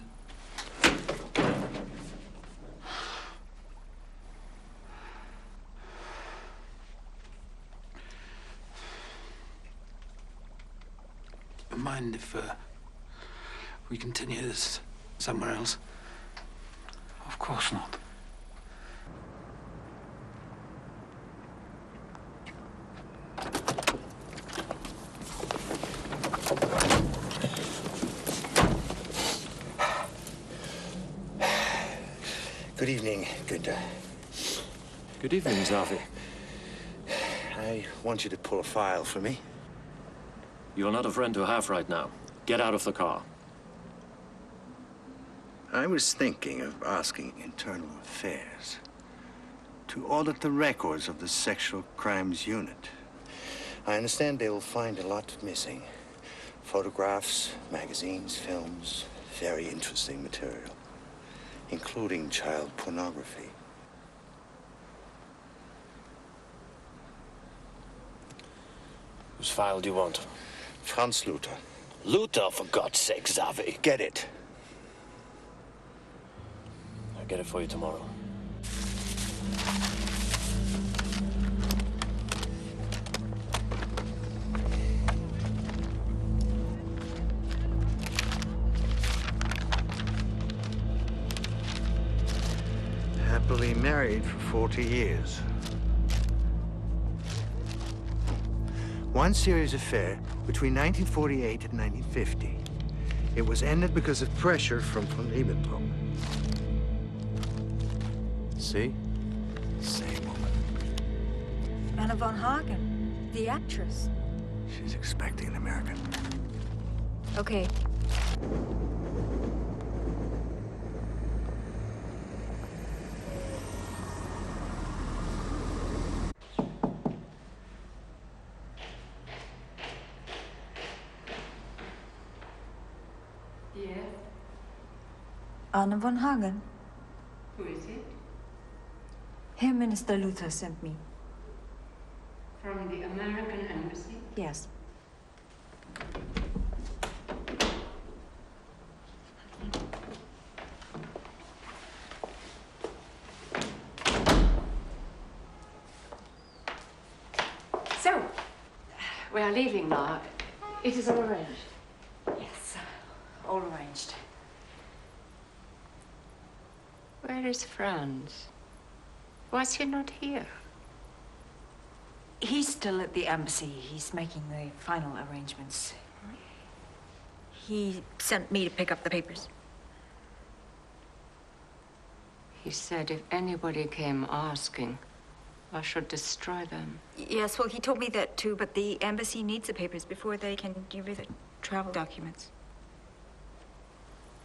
Mind if we continue this somewhere else? Of course not. Good evening, Günther. Good evening, Xavi. I want you to pull a file for me. You're not a friend to have right now. Get out of the car. I was thinking of asking Internal Affairs to audit the records of the Sexual Crimes Unit. I understand they'll find a lot missing. Photographs, magazines, films, very interesting material, including child pornography. Whose file do you want? Franz Luther. Luther, for God's sake, Xavi. Get it. I'll get it for you tomorrow. Happily married for 40 years. One serious affair between 1948 and 1950. It was ended because of pressure from von Ribbentrop. See? Same woman. Anna von Hagen, the actress. She's expecting an American. Okay. Yes? Anna von Hagen. Who is it? Herr Minister Luther sent me. From the American Embassy? Yes. So, we are leaving now. It is all arranged. Yes, all arranged. Where is Franz? Was he not here? He's still at the embassy. He's making the final arrangements. He sent me to pick up the papers. He said if anybody came asking, I should destroy them. Yes, well, he told me that too, but the embassy needs the papers before they can give you the travel documents.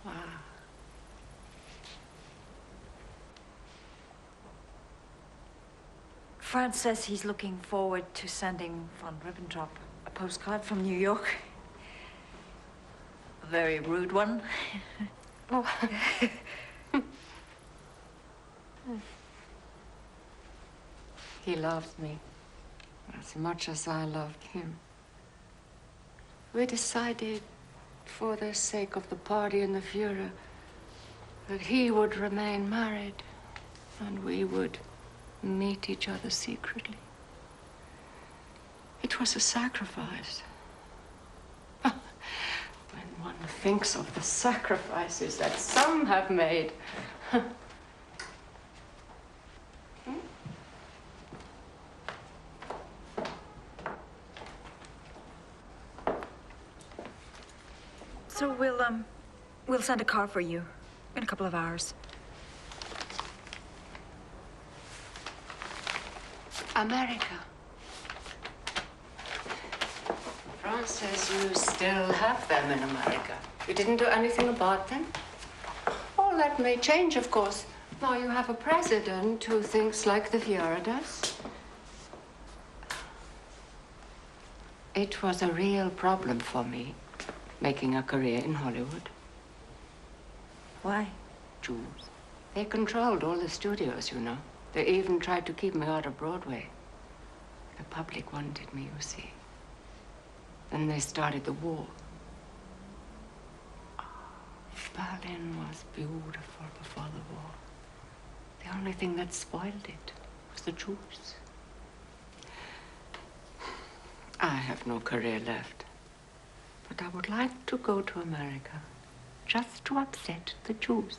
Ah. Franz says he's looking forward to sending von Ribbentrop a postcard from New York. A very rude one. Oh. He loves me as much as I loved him. We decided, for the sake of the party and the Führer, that he would remain married and we would meet each other secretly. It was a sacrifice. When one thinks of the sacrifices that some have made. So we'll send a car for you in a couple of hours. America. Franz says you still have them in America. You didn't do anything about them? All that may change, of course. Now you have a president who thinks like the Führer does. It was a real problem for me, making a career in Hollywood. Why? Jews. They controlled all the studios, you know. They even tried to keep me out of Broadway. The public wanted me, you see. Then they started the war. Berlin was beautiful before the war. The only thing that spoiled it was the Jews. I have no career left. But I would like to go to America just to upset the Jews.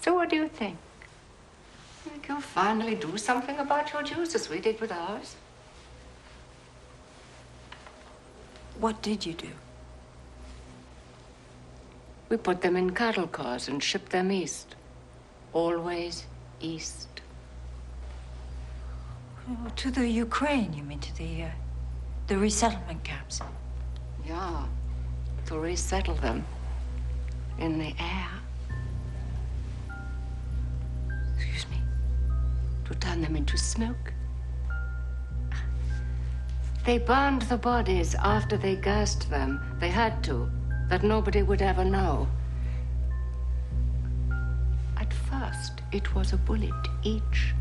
So what do you think? Think you'll finally do something about your Jews as we did with ours? What did you do? We put them in cattle cars and shipped them east. Always east. Oh, to the Ukraine, you mean, to the resettlement camps? Yeah, to resettle them in the air. Excuse me. To turn them into smoke. They burned the bodies after they gassed them. They had to, that nobody would ever know. At first, it was a bullet each,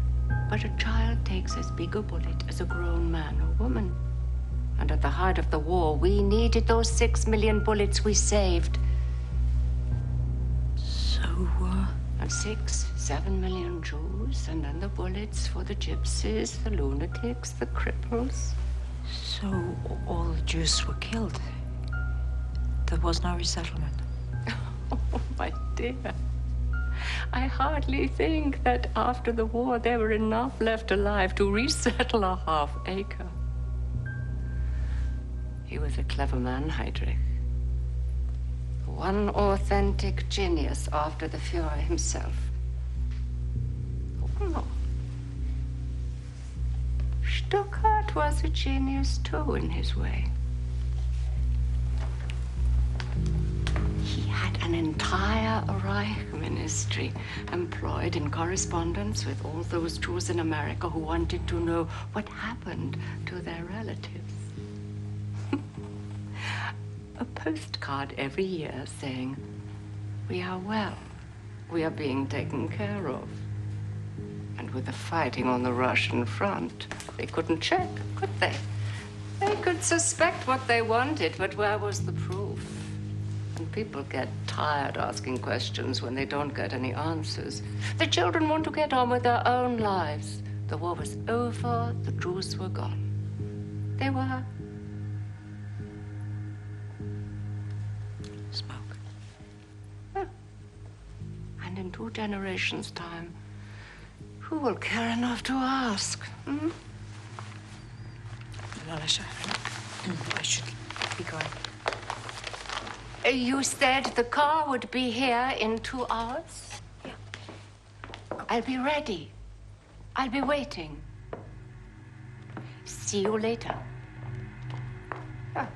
but a child takes as big a bullet as a grown man or woman. And at the height of the war, we needed those 6 million bullets we saved. So, And 6-7 million Jews, and then the bullets for the gypsies, the lunatics, the cripples. So all the Jews were killed? There was no resettlement? Oh, my dear. I hardly think that after the war there were enough left alive to resettle a half acre. He was a clever man, Heydrich. One authentic genius after the Führer himself. Stuttgart was a genius too in his way. He had an entire Reich ministry employed in correspondence with all those Jews in America who wanted to know what happened to their relatives. A postcard every year saying, "We are well. We are being taken care of." And with the fighting on the Russian front, they couldn't check, could they? They could suspect what they wanted, but where was the proof? And people get tired asking questions when they don't get any answers. The children want to get on with their own lives. The war was over, the Jews were gone. They were. Smoke. Yeah. And in 2 generations' time, who will care enough to ask? Hmm? Alicia, I should be going. You said the car would be here in 2 hours? Yeah. I'll be ready. I'll be waiting. See you later. Yeah.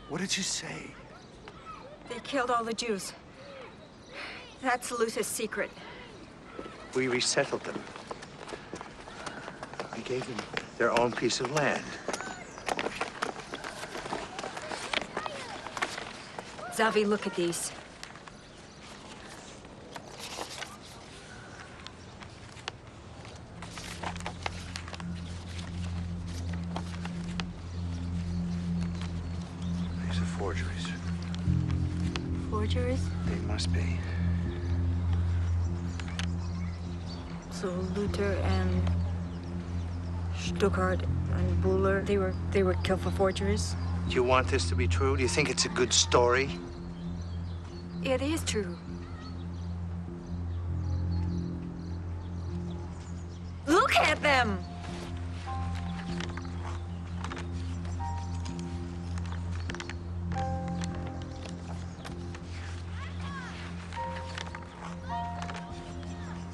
What did you say? They killed all the Jews. That's Luther's secret. We resettled them. We gave them their own piece of land. Zavi, look at these. These are forgeries. Forgeries? They must be. So Luther and Stuttgart and Buller, they were killed for forgeries? Do you want this to be true? Do you think it's a good story? It is true. Look at them!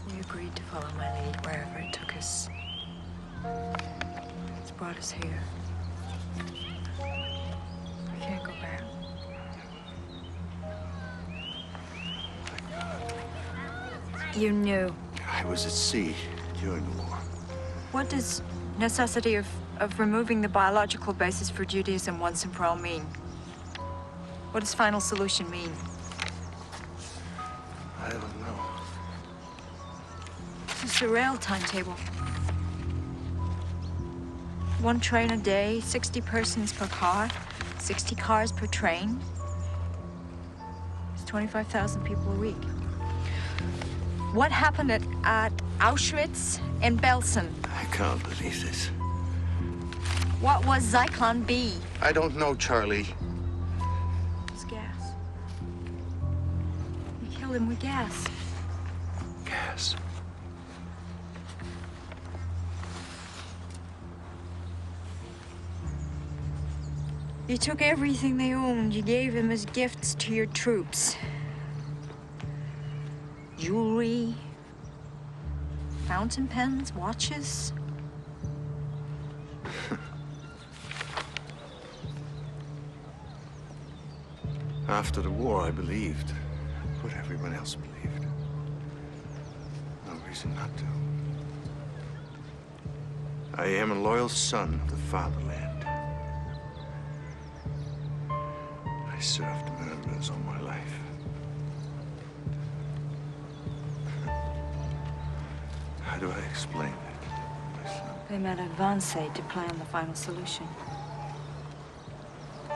We agreed to follow my lead wherever it took us. It's brought us here. I can't go back. You knew. I was at sea during the war. What does necessity of removing the biological basis for Judaism once and for all mean? What does final solution mean? I don't know. This is the rail timetable. 1 train a day, 60 persons per car, 60 cars per train. It's 25,000 people a week. What happened at Auschwitz and Belsen? I can't believe this. What was Zyklon B? I don't know, Charlie. It's gas. You killed him with gas. Gas. You took everything they owned. You gave them as gifts to your troops. Jewelry, fountain pens, watches. After the war, I believed what everyone else believed. No reason not to. I am a loyal son of the Fatherland. served murderers all my life. How do I explain it, my son? They met Advance to plan the final solution. You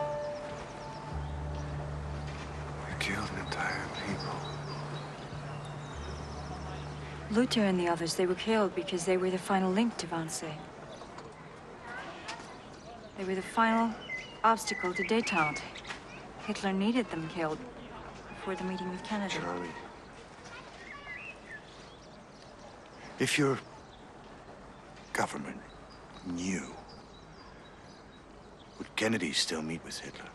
killed an entire people. Luther and the others, they were killed because they were the final link to Wannsee. They were the final obstacle to détente. Hitler needed them killed before the meeting with Kennedy. Charlie, if your government knew, would Kennedy still meet with Hitler?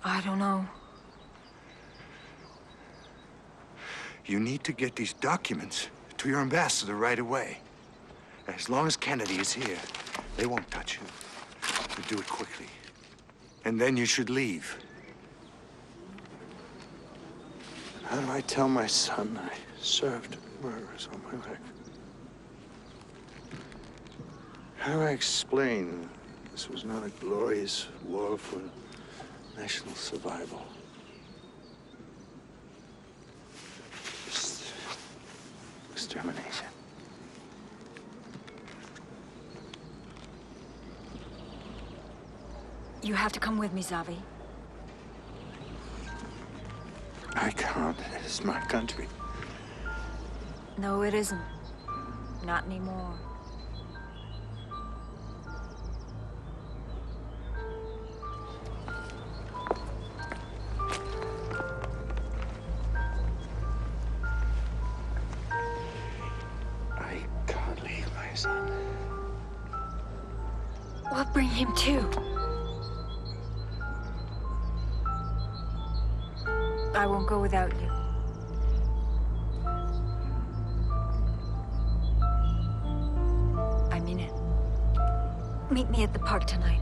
I don't know. You need to get these documents to your ambassador right away. As long as Kennedy is here, they won't touch you. But do it quickly. And then you should leave. How do I tell my son I served murderers all my life? How do I explain this was not a glorious war for national survival? Just extermination. You have to come with me, Zavi. I can't. It's my country. No, it isn't. Not anymore. I can't leave my son. We'll bring him too. I won't go without you. I mean it. Meet me at the park tonight.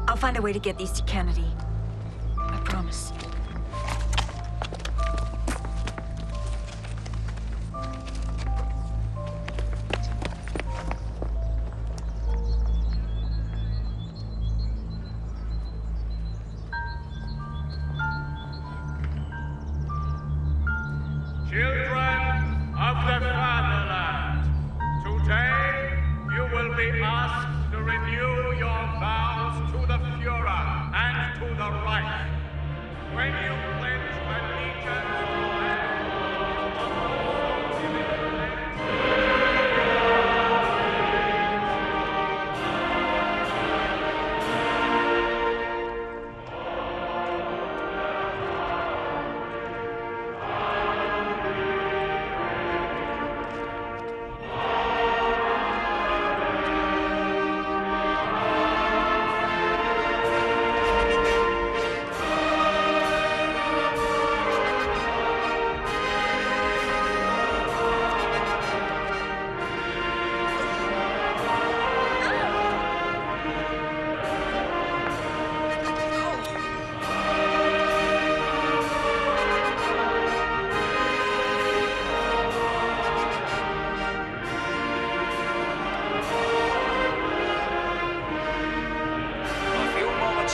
I'll find a way to get these to Kennedy. I promise. Children of the Fatherland, today you will be asked to renew your vows to the Führer and to the Reich. When you pledge allegiance to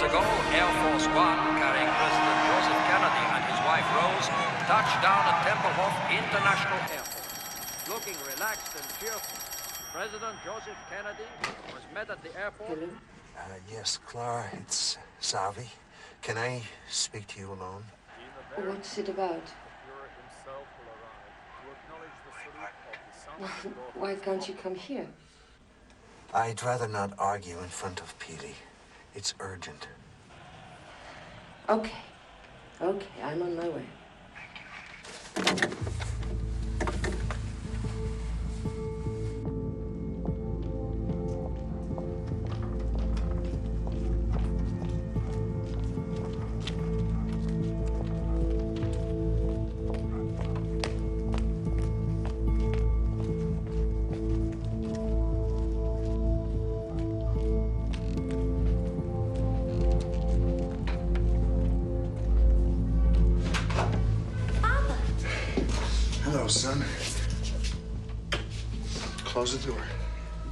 ago, Air Force One, carrying President Joseph Kennedy and his wife Rose, touched down at Tempelhof International Airport. Looking relaxed and cheerful, President Joseph Kennedy was met at the airport. Yes, Clara, it's Zavi. Can I speak to you alone? What's it about? Why can't you come here? I'd rather not argue in front of Peely. It's urgent. Okay. Okay, I'm on my way. Hello, son. Close the door.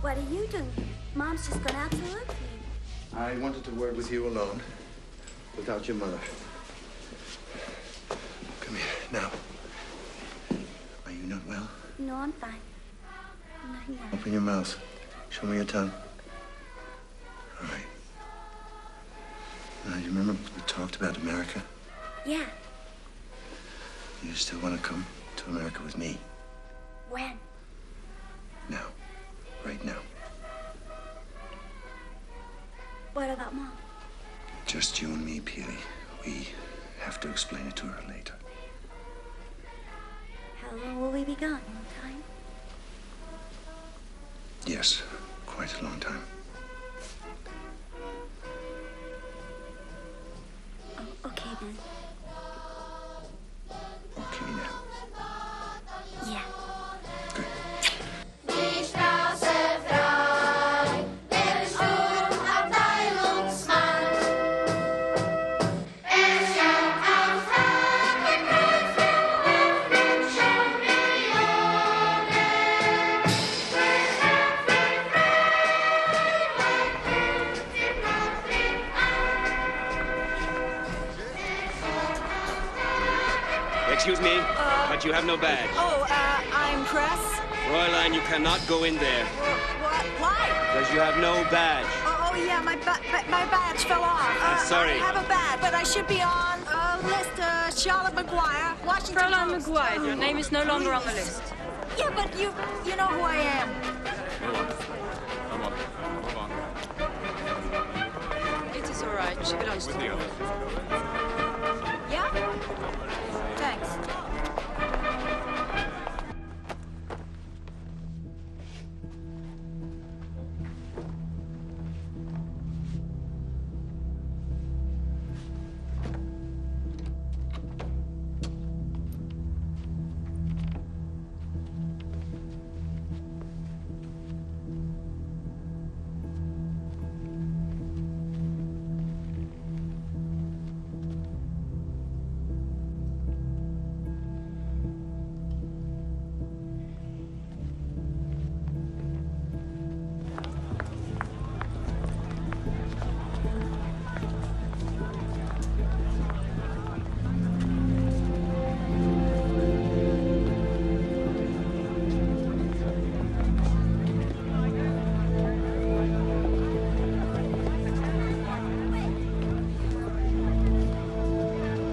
What are you doing? Mom's just gone out to look for you. I wanted to word with you alone. without your mother. Come here, now. Are you not well? No, I'm fine. Nothing wrong. Open your mouth. Show me your tongue. All right. Now, you remember we talked about America? Yeah. You still want to come to America with me? When? Now. Right now. What about Mom? Just you and me, Peely. We have to explain it to her later. How long will we be gone? A long time? Yes, quite a long time. Oh, okay then. Okay now. Yeah. Die Straße frei, der Sturmabteilungsmann. Es schaut auf Hakenkreuz, öffnet schon Millionen. Excuse me, but you have no badge. Oh, I'm press. Fräulein, you cannot go in there. What? Why? Because you have no badge. Oh yeah, my badge fell off. I'm sorry. I have a badge, but I should be on list. Charlotte McGuire, Washington Fräulein Post. McGuire, your name is no longer on the list. Yeah, but you know who I am. Come on. It is all right. She belongs to you. Yeah? Thanks.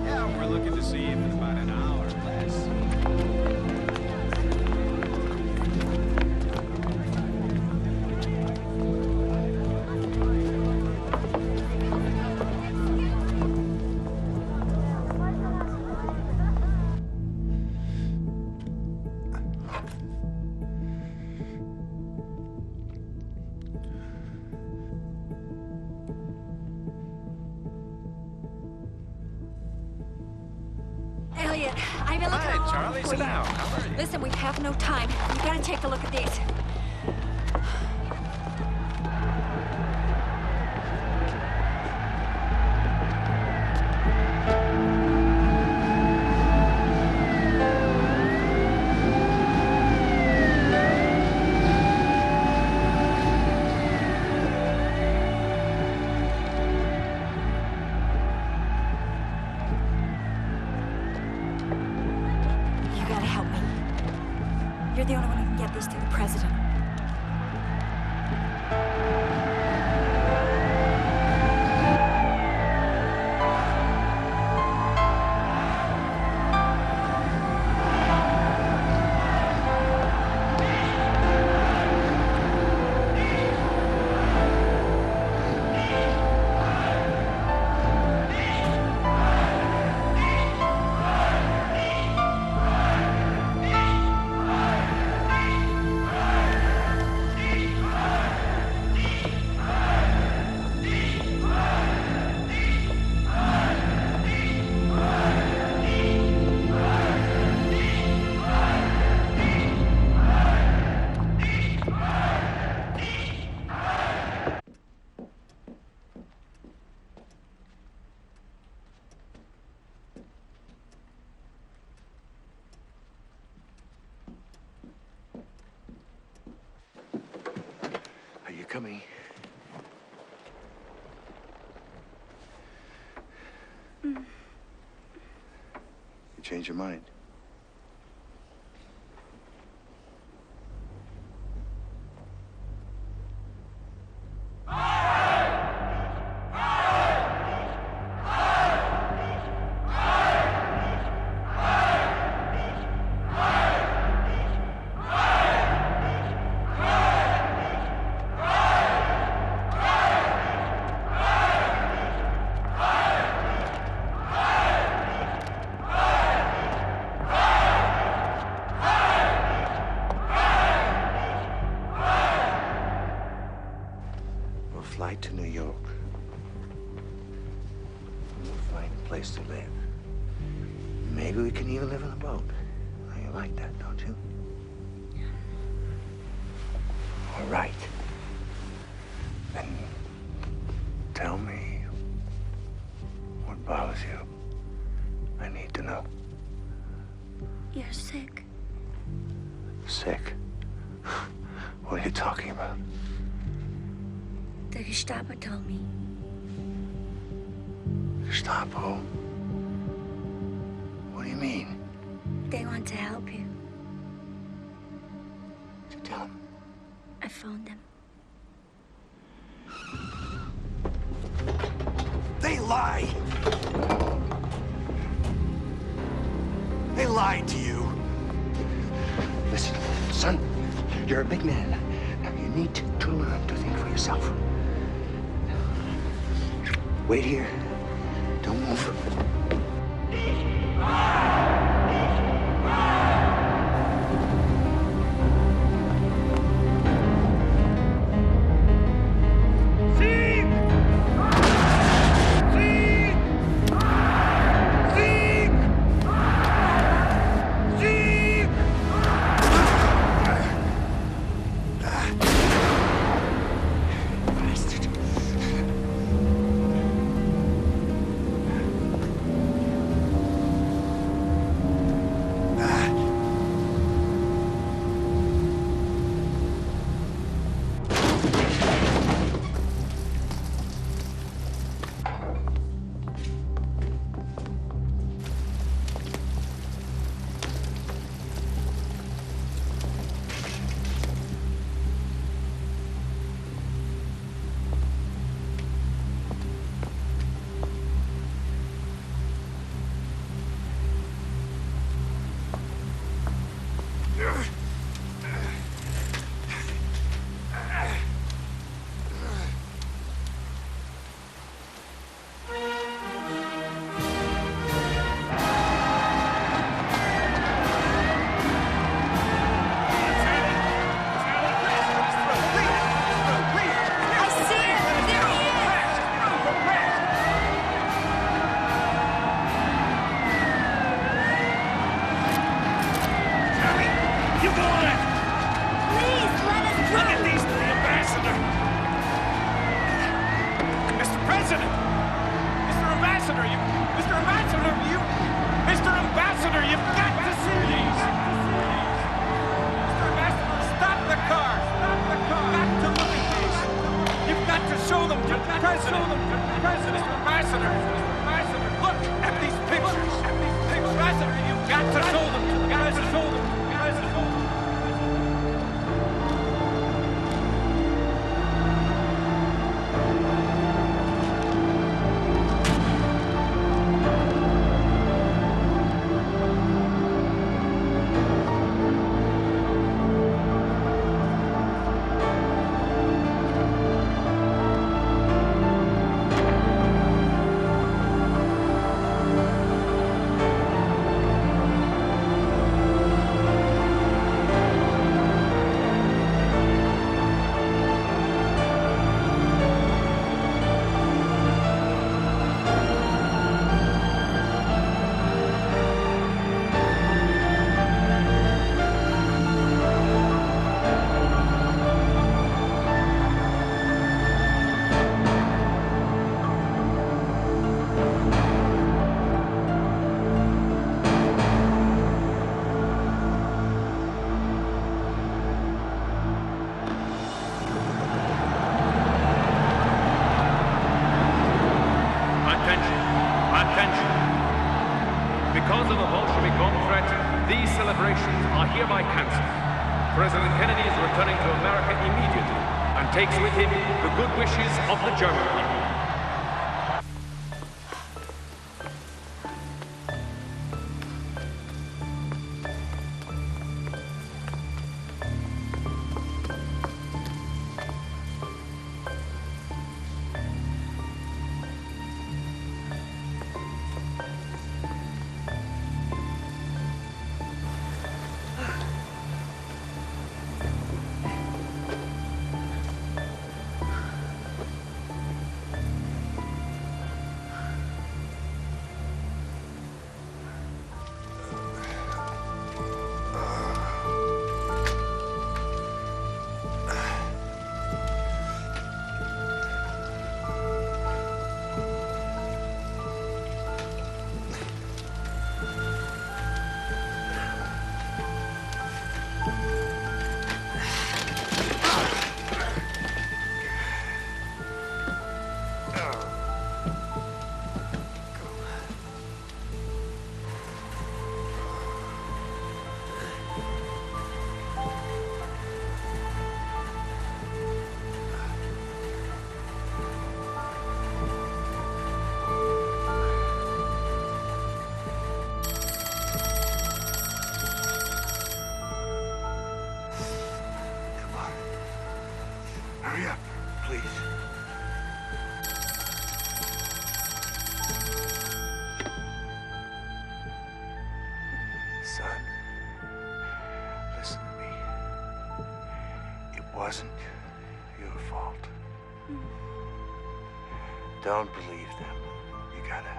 Yeah, we're looking to see him in about an hour or less. Elliot, I've been looking all over Charlie, for sit you. down. How are you? Listen, we have no time. You gotta take a look at these. You gotta help me. You're the only one who can get these to the president. Are you coming? You change your mind? Fly to New York. We'll find a place to live. Maybe we can even live in a boat. Now, you like that, don't you? All right. Then tell me what bothers you. I need to know. You're sick. Sick? What are you talking about? The Gestapo told me. Gestapo? What do you mean? They want to help you. Did you tell them? I phoned them. They lie! They lied to you. Listen, son, you're a big man. Now you need to learn to think for yourself. Wait here. Don't move. Because of a Bolshevik bomb threat, these celebrations are hereby cancelled. President Kennedy is returning to America immediately and takes with him the good wishes of the German people. Hurry up, please. Son, listen to me. It wasn't your fault. Don't believe them. You gotta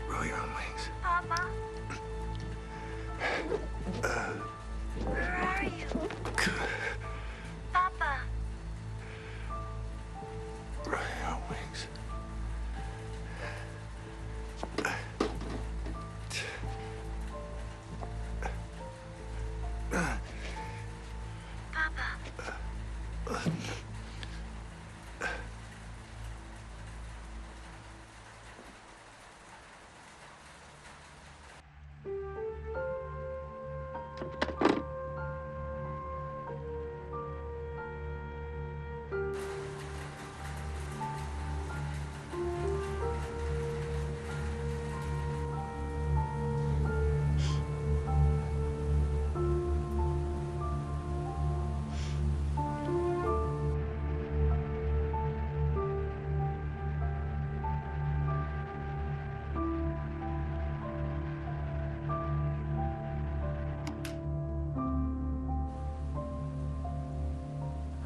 roll your own wings. Papa? Where are you? Papa? Roll your own wings.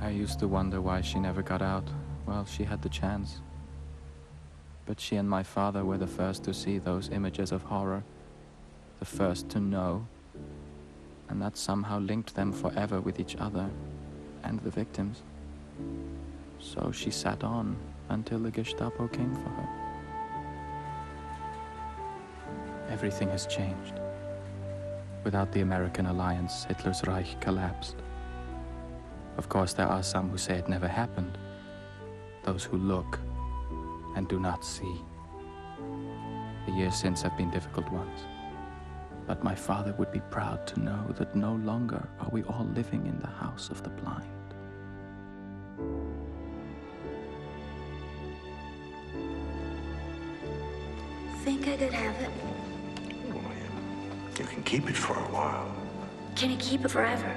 I used to wonder why she never got out. Well, she had the chance. But she and my father were the first to see those images of horror, the first to know, and that somehow linked them forever with each other and the victims. So she sat on until the Gestapo came for her. Everything has changed. Without the American alliance, Hitler's Reich collapsed. Of course, there are some who say it never happened. Those who look and do not see. The years since have been difficult ones. But my father would be proud to know that no longer are we all living in the house of the blind. Think I could have it? You can keep it for a while. Can you keep it forever?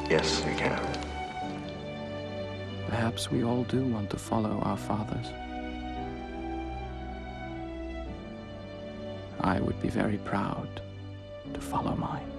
Yes, you can. Perhaps we all do want to follow our fathers. I would be very proud to follow mine.